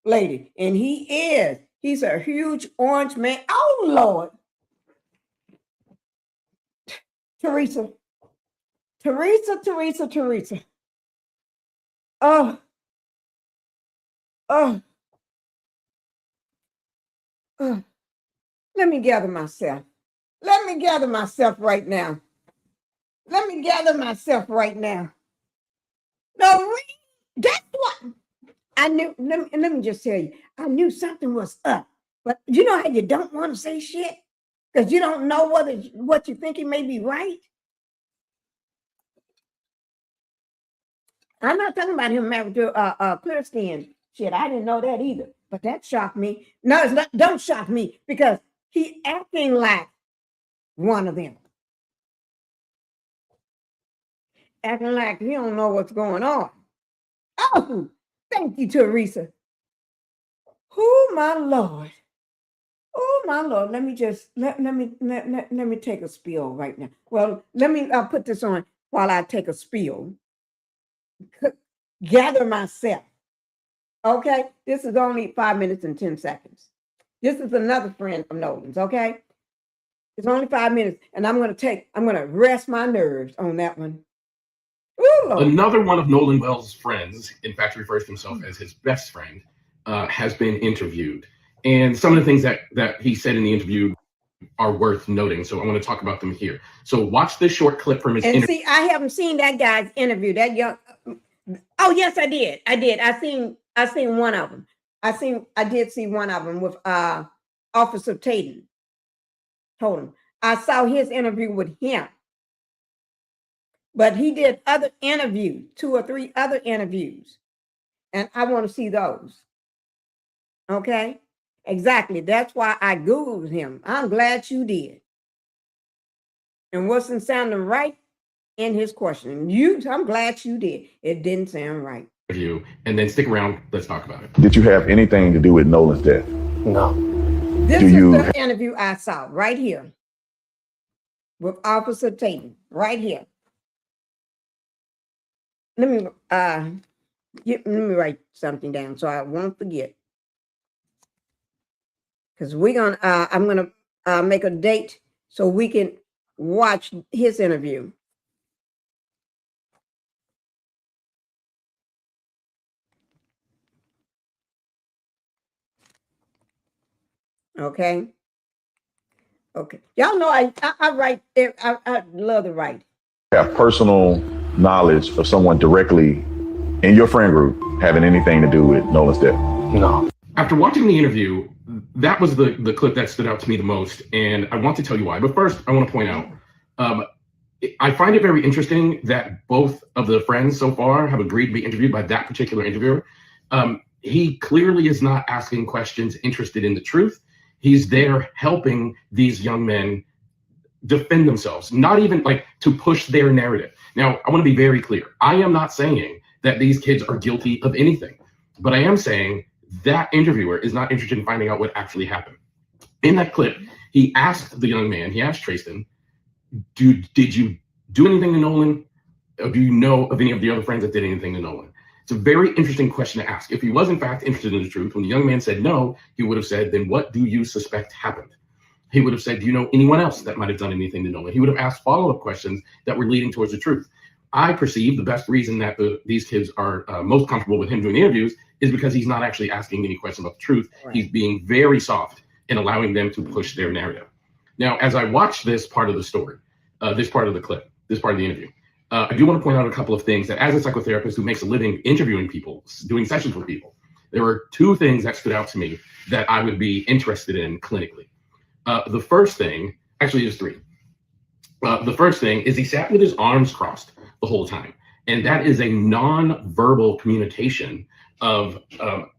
lady. And he is. He's a huge orange man. Oh, Lord. Teresa. Oh. Let me gather myself. Right now. No, that's what I knew. Let me just tell you, I knew something was up. But you know how you don't want to say shit? Because you don't know what you think may be right. I'm not talking about him married to clear skin shit. I didn't know that either. But that shocked me. No, it's not. Don't shock me because he acting like one of them. Acting like he don't know what's going on. Oh, thank you, Teresa. Oh, my Lord. Let me just let me take a spill right now. Well, let me put this on while I take a spill. Gather myself. Okay, this is only 5 minutes and 10 seconds. This is another friend of Nolan's. Okay, it's only 5 minutes, and I'm gonna rest my nerves on that one. Ooh,
another one of Nolan Wells' friends, in fact, refers to himself as his best friend, has been interviewed. And some of the things that he said in the interview are worth noting. So I want to talk about them here. So watch this short clip from his interview.
See, I haven't seen that guy's interview. That young. Oh, yes, I did. I seen one of them. I did see one of them with Officer Tatum. I saw his interview with him. But he did other interviews, 2 or 3 other interviews. And I want to see those. Okay? Exactly. That's why I Googled him. I'm glad you did. And wasn't sounding right in his question. I'm glad you did. It didn't sound right.
You and then stick around. Let's talk about it.
Did you have anything to do with Nolan's death?
No.
This
Do
is
you-
the interview I saw right here with Officer Tatum, right here. Let me write something down so I won't forget. Because I'm gonna make a date so we can watch his interview. Okay. Okay. Y'all know I write. I love to write.
Have personal knowledge of someone directly in your friend group having anything to do with Nolan's death?
No.
After watching the interview, that was the clip that stood out to me the most, and I want to tell you why. But first, I want to point out, I find it very interesting that both of the friends so far have agreed to be interviewed by that particular interviewer. He clearly is not asking questions interested in the truth. He's there helping these young men defend themselves, not even like to push their narrative. Now, I want to be very clear. I am not saying that these kids are guilty of anything, but I am saying that interviewer is not interested in finding out what actually happened. In that clip, he asked the young man, he asked Tristan, did you do anything to Nolan? Or do you know of any of the other friends that did anything to Nolan? It's a very interesting question to ask. If he was in fact interested in the truth, when the young man said no, he would have said, then what do you suspect happened? He would have said, do you know anyone else that might have done anything to Nolan? He would have asked follow-up questions that were leading towards the truth. I perceive the best reason that these kids are most comfortable with him doing the interviews is because he's not actually asking any questions about the truth. Right. He's being very soft and allowing them to push their narrative. Now, as I watch this part of the story, this part of the clip, this part of the interview, I do want to point out a couple of things that as a psychotherapist who makes a living interviewing people, doing sessions with people, there were 2 things that stood out to me that I would be interested in clinically. The first thing, actually there's 3. The first thing is he sat with his arms crossed the whole time. And that is a non-verbal communication of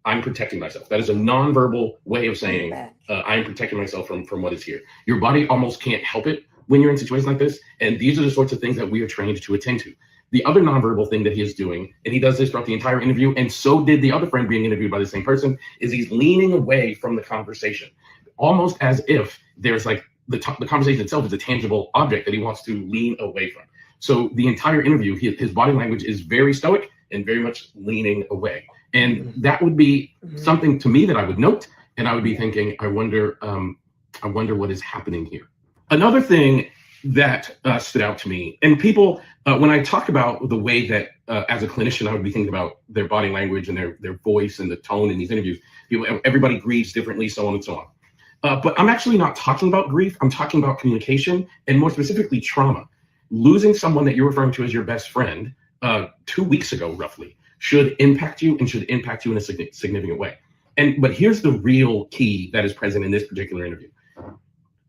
I'm protecting myself. That is a non-verbal way of saying I'm protecting myself from what is here. Your body almost can't help it when you're in situations like this. And these are the sorts of things that we are trained to attend to. The other nonverbal thing that he is doing, and he does this throughout the entire interview, and so did the other friend being interviewed by the same person, is he's leaning away from the conversation, almost as if there's like the conversation itself is a tangible object that he wants to lean away from. So the entire interview, his body language is very stoic and very much leaning away. And that would be something to me that I would note, and I would be thinking, I wonder what is happening here. Another thing that stood out to me, and people, when I talk about the way that as a clinician, I would be thinking about their body language and their voice and the tone in these interviews. Everybody grieves differently, so on and so on. But I'm actually not talking about grief. I'm talking about communication, and more specifically, trauma. Losing someone that you're referring to as your best friend 2 weeks ago, roughly, should impact you and should impact you in a significant way. But here's the real key that is present in this particular interview.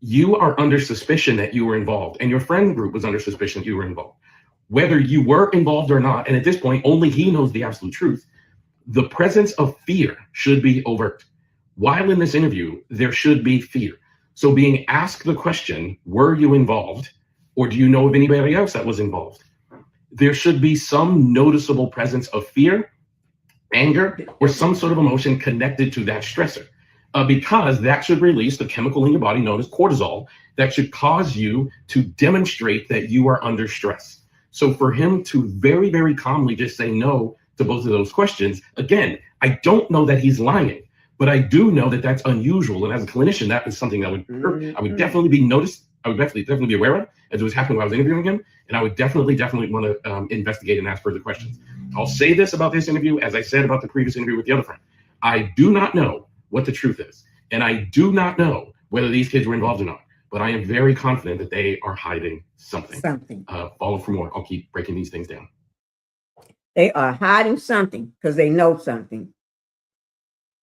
You are under suspicion that you were involved, and your friend group was under suspicion that you were involved. Whether you were involved or not, and at this point, only he knows the absolute truth, the presence of fear should be overt. While in this interview, there should be fear. So being asked the question, were you involved, or do you know of anybody else that was involved? There should be some noticeable presence of fear, anger, or some sort of emotion connected to that stressor. Because that should release the chemical in your body known as cortisol that should cause you to demonstrate that you are under stress. So for him to very, very calmly just say no to both of those questions, again, I don't know that he's lying, but I do know that that's unusual. And as a clinician, that is something that I would definitely be noticed. I would definitely be aware of as it was happening when I was interviewing him. And I would definitely want to investigate and ask further questions. I'll say this about this interview, as I said about the previous interview with the other friend. I do not know what the truth is. And I do not know whether these kids were involved or not, but I am very confident that they are hiding something. Follow for more. I'll keep breaking these things down.
They are hiding something because they know something.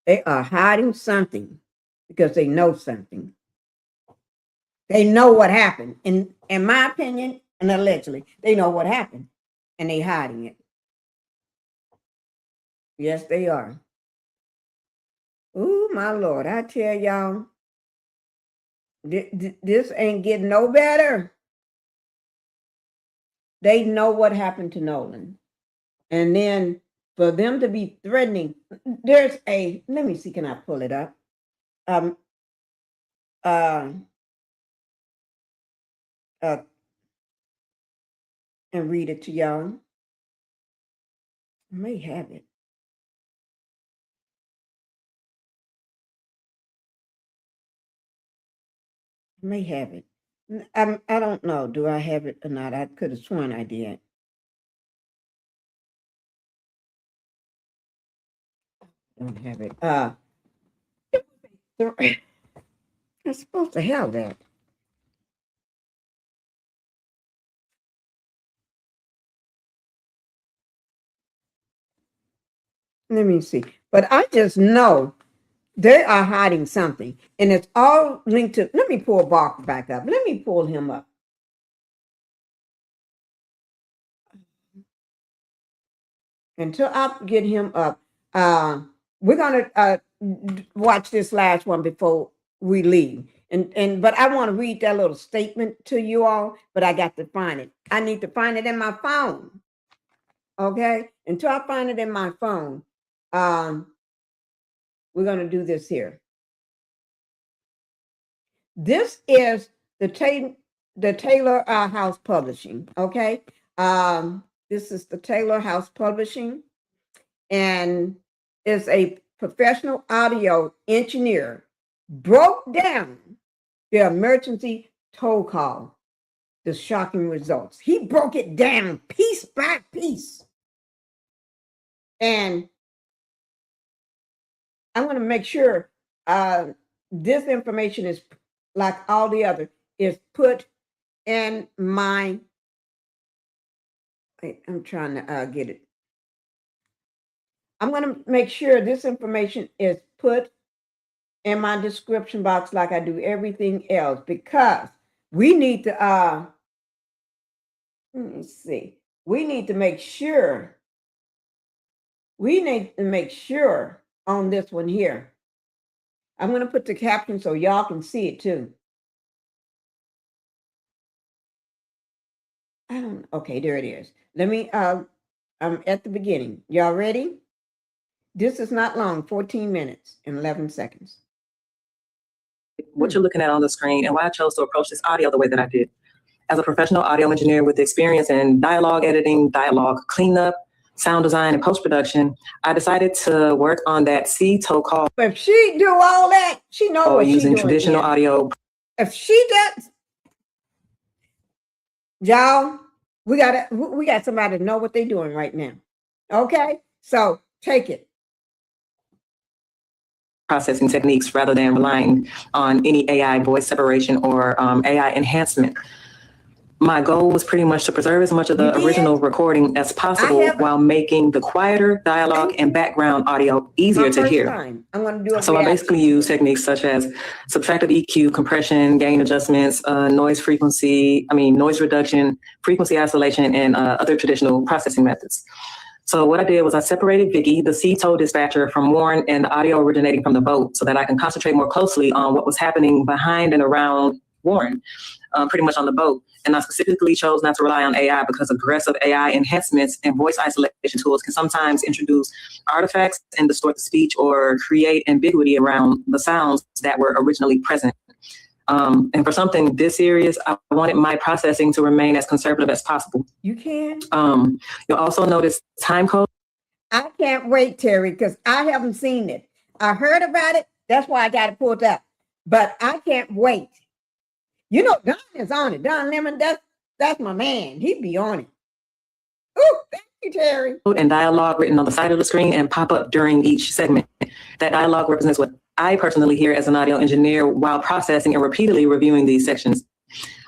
They are hiding something because they know something. They know what happened. In my opinion, And allegedly, they know what happened, and they hiding it. Yes, they are. Ooh, my Lord, I tell y'all, this ain't getting no better. They know what happened to Nolan. And then for them to be threatening, let me see, can I pull it up? And read it to y'all. I may have it. I don't know. Do I have it or not? I could have sworn I did. Don't have it. I'm supposed to have that. Let me see. But I just know they are hiding something. And it's all linked to, let me pull Barker back up. Let me pull him up. Until I get him up, we're going to watch this last one before we leave. But I want to read that little statement to you all, but I got to find it. I need to find it in my phone. Okay? Until I find it in my phone, we're going to do this here. This is the Taylor House Publishing. Okay? This is the Taylor House Publishing, and is a professional audio engineer broke down the emergency toll call, the shocking results. He broke it down piece by piece. And I want to make sure this information is, like all the other, is put in my, I'm trying to get it. I'm going to make sure this information is put in my description box like I do everything else, because we need to, let me see. We need to make sure on this one here. I'm going to put the caption so y'all can see it too. Okay, there it is. Let me, I'm at the beginning. Y'all ready? This is not long, 14 minutes and 11 seconds.
What you're looking at on the screen and why I chose to approach this audio the way that I did. As a professional audio engineer with experience in dialogue editing, dialogue cleanup, sound design, and post-production, I decided to work on that toll call.
If she do all that, she knows what she's doing.
Using traditional audio.
If she does, y'all, we got somebody to know what they're doing right now. Okay? So take it.
Processing techniques rather than relying on any AI voice separation or AI enhancement. My goal was pretty much to preserve as much of the original recording as possible while making the quieter dialogue and background audio easier to hear.
I'm going to do
So I basically use techniques such as subtractive EQ, compression, gain adjustments, noise reduction, frequency isolation, and other traditional processing methods. So what I did was I separated Vicky, the toll dispatcher, from Warren and the audio originating from the boat so that I can concentrate more closely on what was happening behind and around Warren, pretty much on the boat. And I specifically chose not to rely on AI because aggressive AI enhancements and voice isolation tools can sometimes introduce artifacts and distort the speech or create ambiguity around the sounds that were originally present. And for something this serious, I wanted my processing to remain as conservative as possible.
You can.
You'll also notice time code.
I can't wait, Terry, because I haven't seen it. I heard about it. That's why I got it pulled up. But I can't wait. You know, Don is on it. Don Lemon, that's my man. He'd be on it. Oh, thank you, Terry.
And dialogue written on the side of the screen and pop up during each segment. That dialogue represents what I personally hear as an audio engineer while processing and repeatedly reviewing these sections.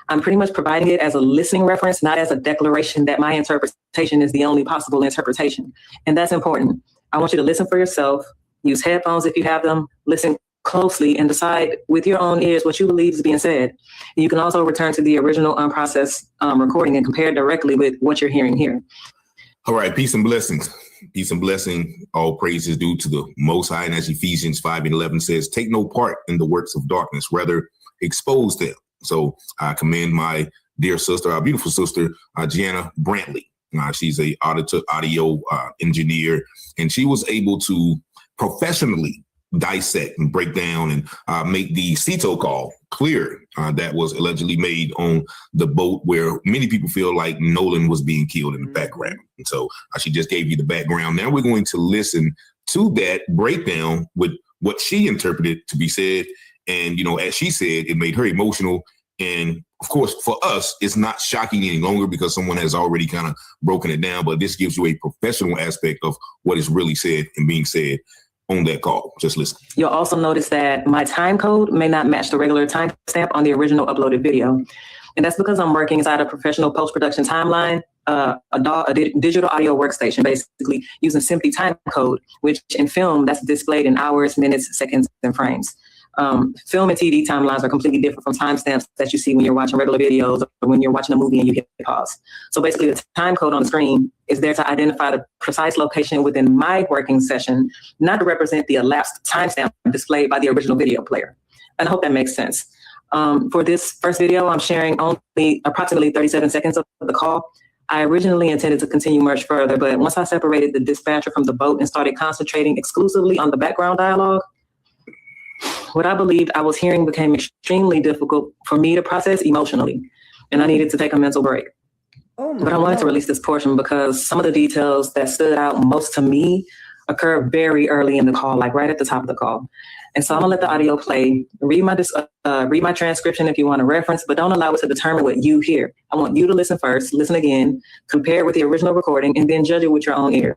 I'm pretty much providing it as a listening reference, not as a declaration that my interpretation is the only possible interpretation. And that's important. I want you to listen for yourself, use headphones if you have them, listen closely and decide with your own ears what you believe is being said. You can also return to the original unprocessed recording and compare directly with what you're hearing here.
All right, peace and blessings. Peace and blessing. All praise is due to the Most High. And as Ephesians 5:11 says, take no part in the works of darkness, rather expose them. So I commend my dear sister, our beautiful sister, Gianna Brantley. She's a audio engineer, and she was able to professionally dissect and break down and make the CETO call clear that was allegedly made on the boat where many people feel like Nolan was being killed in the background. And so she just gave you the background. Now we're going to listen to that breakdown with what she interpreted to be said. And, you know, as she said, it made her emotional. And of course, for us, it's not shocking any longer because someone has already kind of broken it down. But this gives you a professional aspect of what is really said and being said on that call. Just listen.
You'll also notice that my time code may not match the regular timestamp on the original uploaded video. And that's because I'm working inside a professional post-production timeline, a digital audio workstation, basically using simply time code, which in film, that's displayed in hours, minutes, seconds, and frames. Film and TV timelines are completely different from timestamps that you see when you're watching regular videos or when you're watching a movie and you hit pause. So basically the time code on the screen is there to identify the precise location within my working session, not to represent the elapsed timestamp displayed by the original video player. And I hope that makes sense. For this first video, I'm sharing only approximately 37 seconds of the call. I originally intended to continue much further, but once I separated the dispatcher from the boat and started concentrating exclusively on the background dialogue, what I believed I was hearing became extremely difficult for me to process emotionally, and I needed to take a mental break. But I wanted to release this portion because some of the details that stood out most to me occurred very early in the call, like right at the top of the call. And so I'm gonna let the audio play, read my transcription if you want to reference, but don't allow it to determine what you hear. I want you to listen first, listen again, compare it with the original recording, and then judge it with your own ears.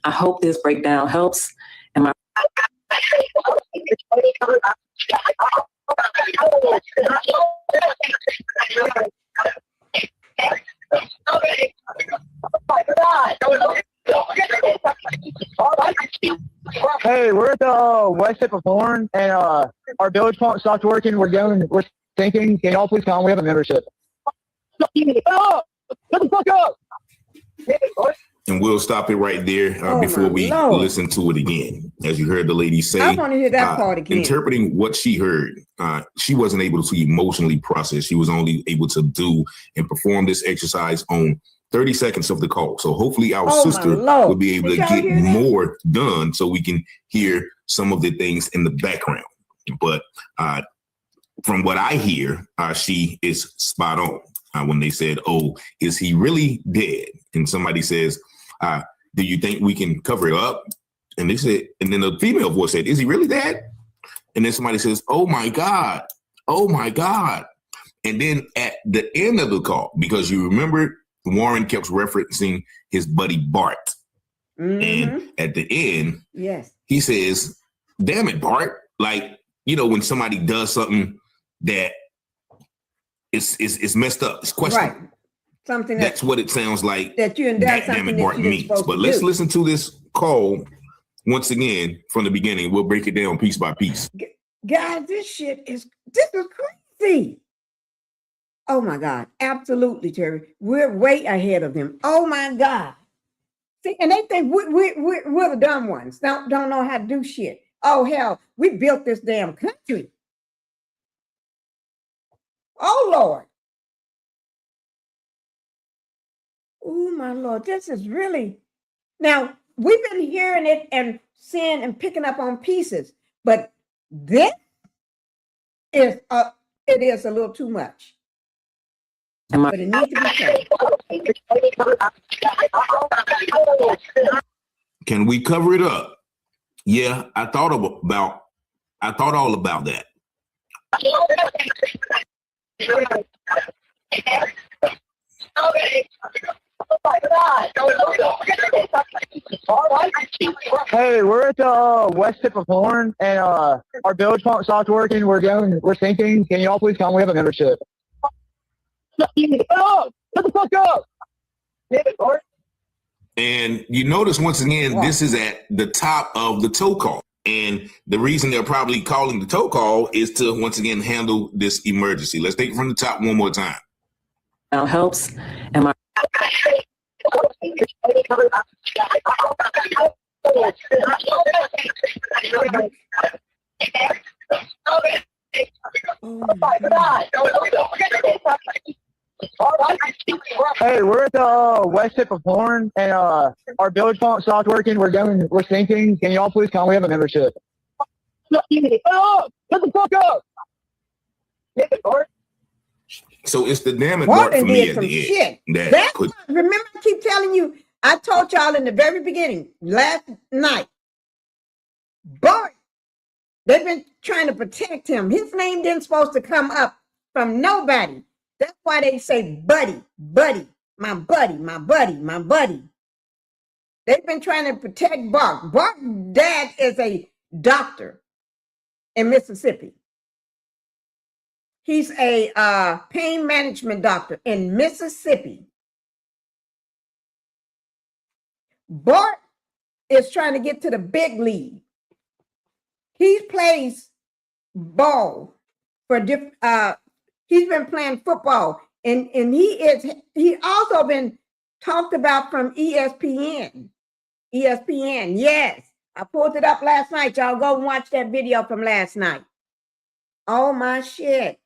I hope this breakdown helps. And my
Hey, we're at the west tip of Horn, and our village pump stopped working. We're thinking, can y'all please come? We have a membership. Oh, shut the fuck up!
And we'll stop it right there before we listen to it again. As you heard the lady say,
I want to hear that part again.
Interpreting what she heard, she wasn't able to emotionally process. She was only able to do and perform this exercise on 30 seconds of the call. So hopefully our sister will be able to get more done so we can hear some of the things in the background. But from what I hear, she is spot on. When they said, oh, is he really dead? And somebody says, do you think we can cover it up? And they said, and then the female voice said, is he really dead? And then somebody says, oh my God. Oh my God. And then at the end of the call, because you remember Warren kept referencing his buddy Bart. Mm-hmm. And at the end, he says, damn it, Bart. Like, you know, when somebody does something that is messed up, it's questionable. Right.
Something
that's what it sounds like
that you
damn it, Bart means. But let's listen to this call once again from the beginning. We'll break it down piece by piece.
Guys, this is crazy. Oh my God, absolutely, Terry. We're way ahead of them. Oh my God. See, and they think we're the dumb ones. Don't know how to do shit. Oh hell, we built this damn country. Oh Lord. Oh my Lord, this is really, now we've been hearing it and seeing and picking up on pieces, but this is it is a little too much. But it needs to be covered.
Can we cover it up? Yeah, I thought all about that.
Hey, we're at the west tip of Horn, and our village pump stopped working. We're thinking, can y'all please come? We have a membership. Oh, shut the fuck up!
And you notice once again, this is at the top of the tow call. And the reason they're probably calling the tow call is to, once again, handle this emergency. Let's take it from the top one more time.
Now helps. And my
Hey, we're at the west tip of Horn, and our bilge pump stopped working. We're sinking. Can y'all please come? We have a membership. Oh, shut the fuck up!
So it's the damn it part for me
did
at
some
the
shit.
end.
Remember, I keep telling you, I told y'all in the very beginning, last night, Bart, they've been trying to protect him. His name didn't supposed to come up from nobody. That's why they say buddy, my buddy. They've been trying to protect Bart. Bart's dad is a doctor in Mississippi. He's a pain management doctor in Mississippi. Bart is trying to get to the big league. He plays ball for different. He's been playing football, and he also been talked about from ESPN. ESPN, yes. I pulled it up last night. Y'all go and watch that video from last night. Oh my shit.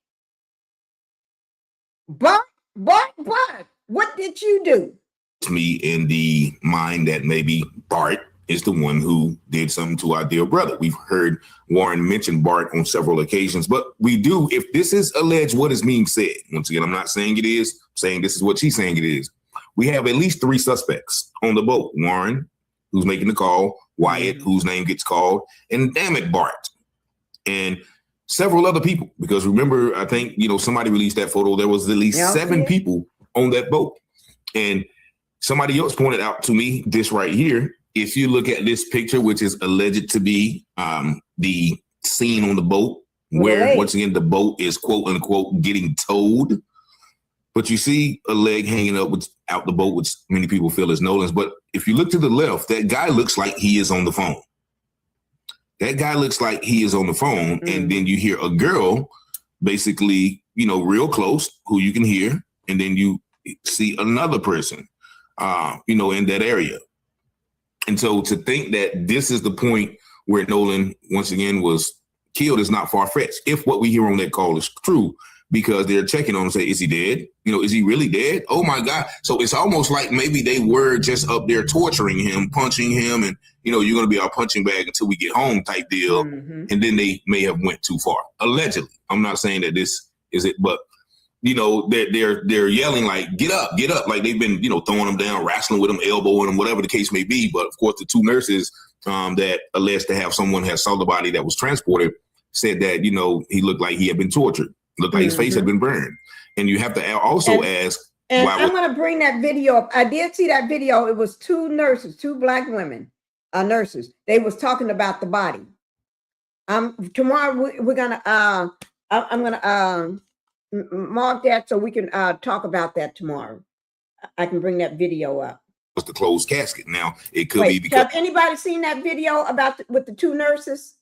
Bart, what did you do?
It's me in the mind that maybe Bart is the one who did something to our dear brother. We've heard Warren mention Bart on several occasions, but we do, if this is alleged, what is being said? Once again, I'm not saying it is, I'm saying this is what she's saying it is. We have at least 3 suspects on the boat. Warren, who's making the call, Wyatt, whose name gets called, and damn it, Bart. And several other people, because remember, I think, somebody released that photo. There was at least 7 people on that boat. And somebody else pointed out to me this right here. If you look at this picture, which is alleged to be the scene on the boat, where once again, the boat is quote unquote getting towed. But you see a leg hanging up out the boat, which many people feel is Nolan's. But if you look to the left, that guy looks like he is on the phone. That guy looks like he is on the phone. And then you hear a girl basically, real close who you can hear. And then you see another person, in that area. And so to think that this is the point where Nolan, once again, was killed is not far-fetched. If what we hear on that call is true, because they're checking on him and say, is he dead? Is he really dead? Oh, my God. So it's almost like maybe they were just up there torturing him, punching him, and, you're going to be our punching bag until we get home type deal. And then they may have went too far. Allegedly. I'm not saying that this is it, but, they're yelling like, get up, like they've been, throwing them down, wrestling with them, elbowing them, whatever the case may be. But, of course, the 2 nurses that alleged to have someone has saw the body that was transported said that, he looked like he had been tortured. Looked like his face had been burned. And you have to also ask.
And I'm going to bring that video up. I did see that video. It was 2 nurses, 2 Black women, nurses. They was talking about the body. Tomorrow we're going to, I'm going to mark that so we can talk about that tomorrow. I can bring that video up.
What's the closed casket? Now, it could be because.
Have anybody seen that video about with the 2 nurses?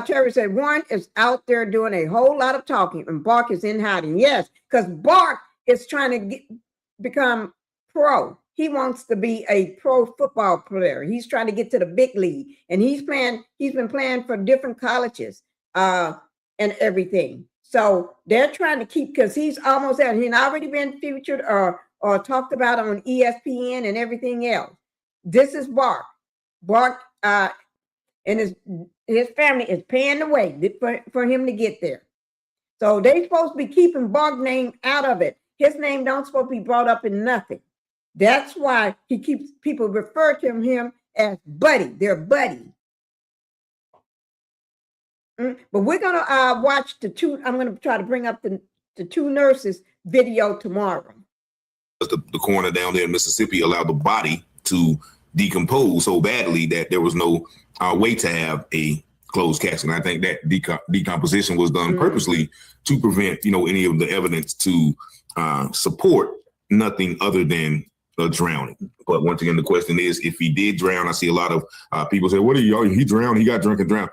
Terry said one is out there doing a whole lot of talking and Bart is in hiding. Yes, because Bart is trying to become pro. He wants to be a pro football player. He's trying to get to the big league, and he's been playing for different colleges and everything. So they're trying to keep, because he's almost there. He's already been featured or talked about on ESPN and everything else. This is Bart. Bart and his family is paying the way for him to get there. So they supposed to be keeping Bart's name out of it. His name don't supposed to be brought up in nothing. That's why he keeps people refer to him as buddy. They're buddy. But we're gonna watch the 2. I'm gonna try to bring up the 2 nurses video tomorrow.
The coroner down there in Mississippi allowed the body to decompose so badly that there was no way to have a closed casket. And I think that decomposition was done purposely to prevent, any of the evidence to support nothing other than drowning. But once again, the question is, if he did drown, I see a lot of people say, "What are you? He drowned. He got drunk and drowned."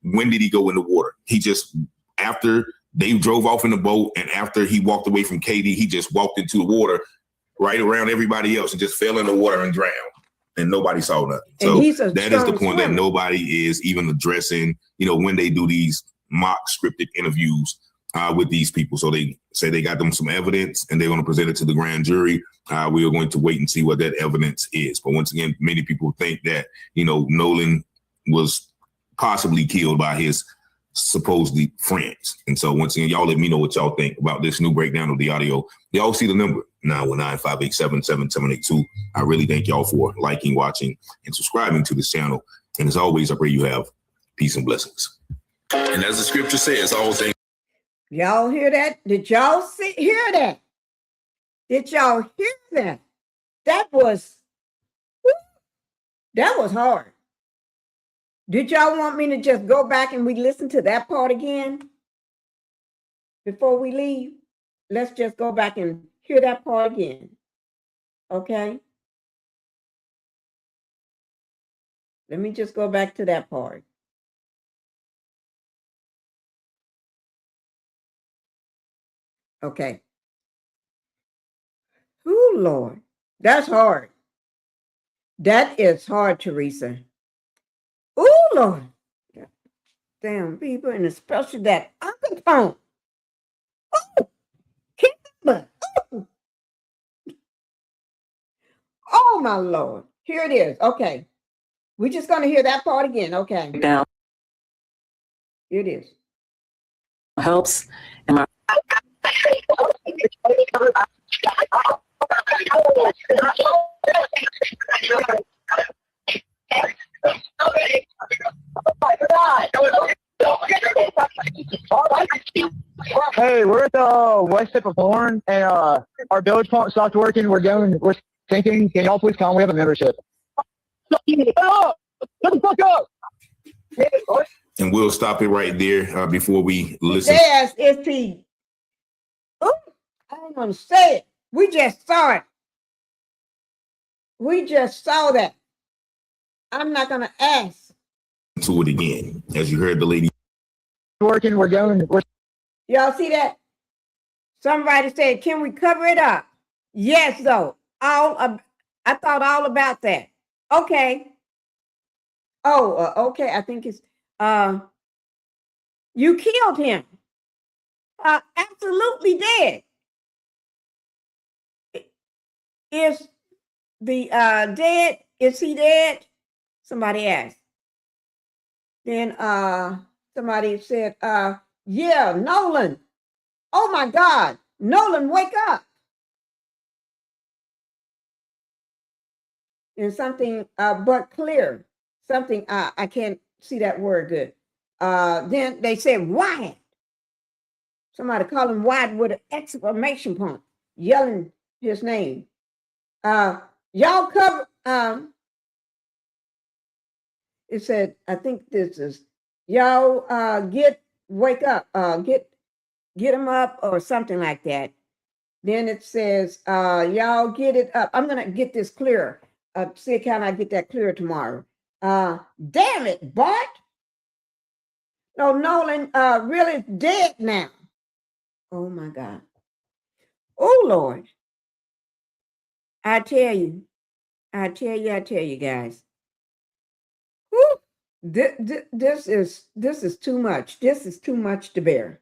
When did he go in the water? He just, after they drove off in the boat and after he walked away from Katie, he just walked into the water right around everybody else and just fell in the water and drowned. And nobody saw nothing. So that is the point that nobody is even addressing, when they do these mock scripted interviews with these people. So they say they got them some evidence and they're going to present it to the grand jury. We are going to wait and see what that evidence is. But once again, many people think that, Nolan was possibly killed by his supposedly friends. And so once again, y'all let me know what y'all think about this new breakdown of the audio. Y'all see the number 919-587-7782. I really thank y'all for liking, watching, and subscribing to this channel. And as always, I pray you have peace and blessings. And as the scripture says, all things.
Y'all hear that? Did y'all hear that? Did y'all hear that? That was hard. Did y'all want me to just go back and we listen to that part again before we leave? Let's just go back and hear that part again. Okay? Let me just go back to that part. Okay. Oh, Lord. That's hard. That is hard, Teresa. Oh, Lord. Damn people, and especially that undertone. Oh, Kimber. Oh, my Lord. Here it is. Okay. We're just going to hear that part again. Okay.
Down.
Here it is.
Helps. And my
Hey, we're at the west tip of Horn, and our bilge pump stopped working. We're thinking, can y'all please come? We have a membership. Shut the fuck up!
And we'll stop it right there before we listen.
Yes, it's the. Oh, I don't want to say it. We just saw it. We just saw that. I'm not going to ask.
To it again, as you heard the lady.
Working,
Y'all see that? Somebody said, can we cover it up? Yes, though. I thought all about that. Okay. Oh, okay. I think it's, you killed him. Absolutely dead. Is the dead? Is he dead? Somebody asked. Then somebody said, yeah, Nolan. Oh my God, Nolan, wake up. And something but clear. Something I can't see that word good. Then they said Wyatt. Somebody called him Wyatt with an exclamation point, yelling his name. Y'all cover. It said, I think this is y'all wake up, get him up or something like that. Then it says, y'all get it up. I'm gonna get this clearer. See how I get that clear tomorrow. Damn it, Bart. No, Nolan really dead now. Oh my God. Oh Lord. I tell you guys. Whew. This is too much. This is too much to bear.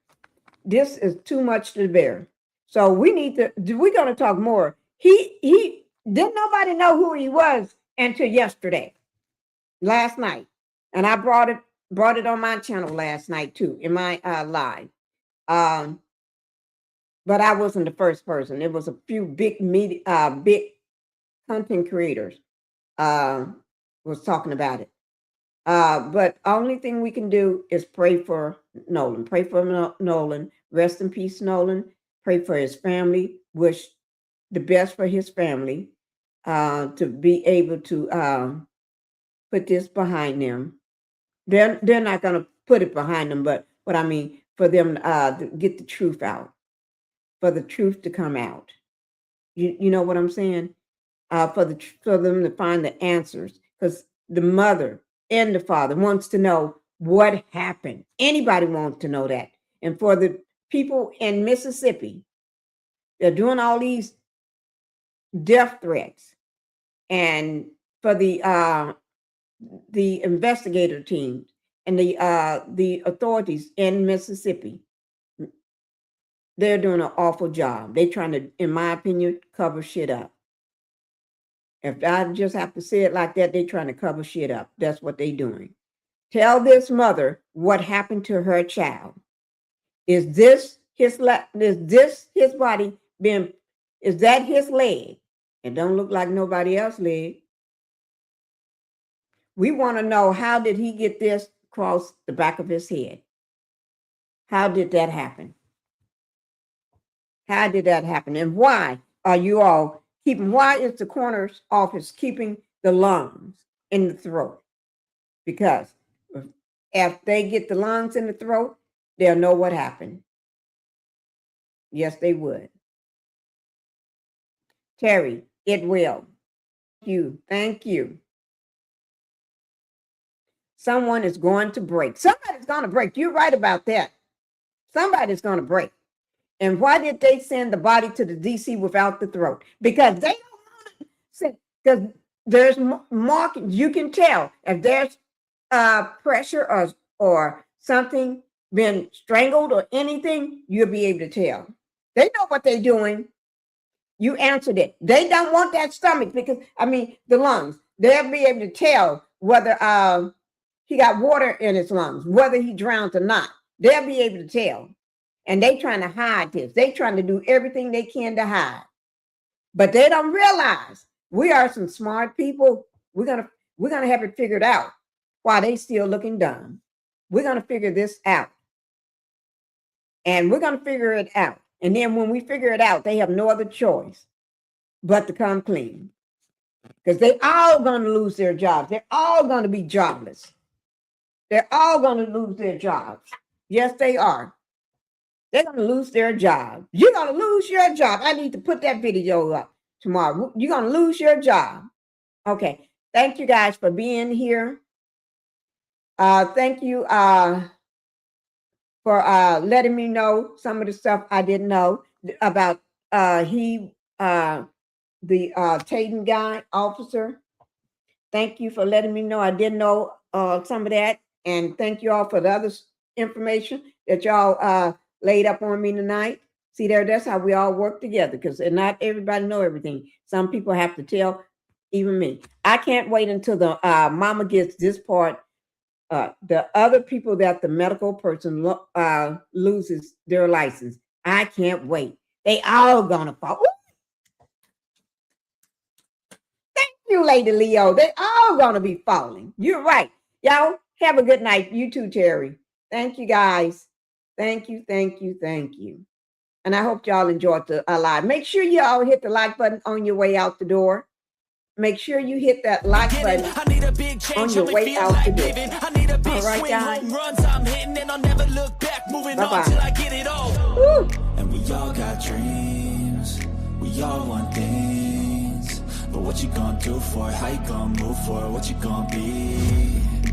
This is too much to bear. So we're going to talk more. He didn't nobody know who he was until yesterday, last night. And I brought it on my channel last night too, in my live. But I wasn't the first person. It was a few big content creators was talking about it. But only thing we can do is pray for Nolan. Pray for Nolan. Rest in peace, Nolan. Pray for his family. Wish the best for his family to be able to put this behind them. They're not going to put it behind them, but what I mean, for them to get the truth out, for the truth to come out. You know what I'm saying? for them to find the answers, because the mother and the father wants to know what happened. Anybody wants to know that. And for the people in Mississippi, they're doing all these death threats, and for the investigator teams and the authorities in Mississippi, they're doing an awful job. They're trying to, in my opinion, cover shit up. If I just have to say it like that, they're trying to cover shit up. That's what they're doing. Tell this mother what happened to her child. Is this his body being, is that his leg? It don't look like nobody else's leg. We want to know, how did he get this across the back of his head? How did that happen? How did that happen? And why are you all why is the coroner's office keeping the lungs in the throat? Because if they get the lungs in the throat, they'll know what happened. Yes, they would. Terry, it will. Thank you. Someone is going to break. Somebody's going to break. You're right about that. Somebody's going to break. And why did they send the body to the DC without the throat? Because they don't want to send, because there's markings. You can tell if there's pressure or something been strangled or anything, you'll be able to tell. They know what they're doing. You answered it. They don't want that stomach, because, the lungs. They'll be able to tell whether he got water in his lungs, whether he drowned or not. They'll be able to tell. And they trying to hide this. They trying to do everything they can to hide. But they don't realize we are some smart people. We're gonna have it figured out while they still looking dumb. We're gonna figure this out. And we're gonna figure it out. And then when we figure it out, they have no other choice but to come clean. Because they all gonna lose their jobs. They're all gonna be jobless. They're all gonna lose their jobs. Yes, they are. They're going to lose their job. You're going to lose your job. I need to put that video up tomorrow. You're going to lose your job. Okay. Thank you guys for being here. Thank you for letting me know some of the stuff I didn't know about the Tatum guy, officer. Thank you for letting me know. I didn't know some of that. And thank you all for the other information that y'all laid up on me tonight. See there, that's how we all work together, because not everybody know everything. Some people have to tell, even me. I can't wait until the mama gets this part. The other people that the medical person loses their license. I can't wait. They all gonna fall. Ooh. Thank you, Lady Leo. They all gonna be falling. You're right. Y'all have a good night. You too, Terry. Thank you, guys. Thank you, thank you, thank you. And I hope y'all enjoyed the live. Make sure y'all hit the like button on your way out the door. Make sure you hit that like button on your way out the door. All right, guys. Bye-bye.
And we all got dreams. We all want things. But what you gonna do for it? How you gonna move for it? What you gonna be?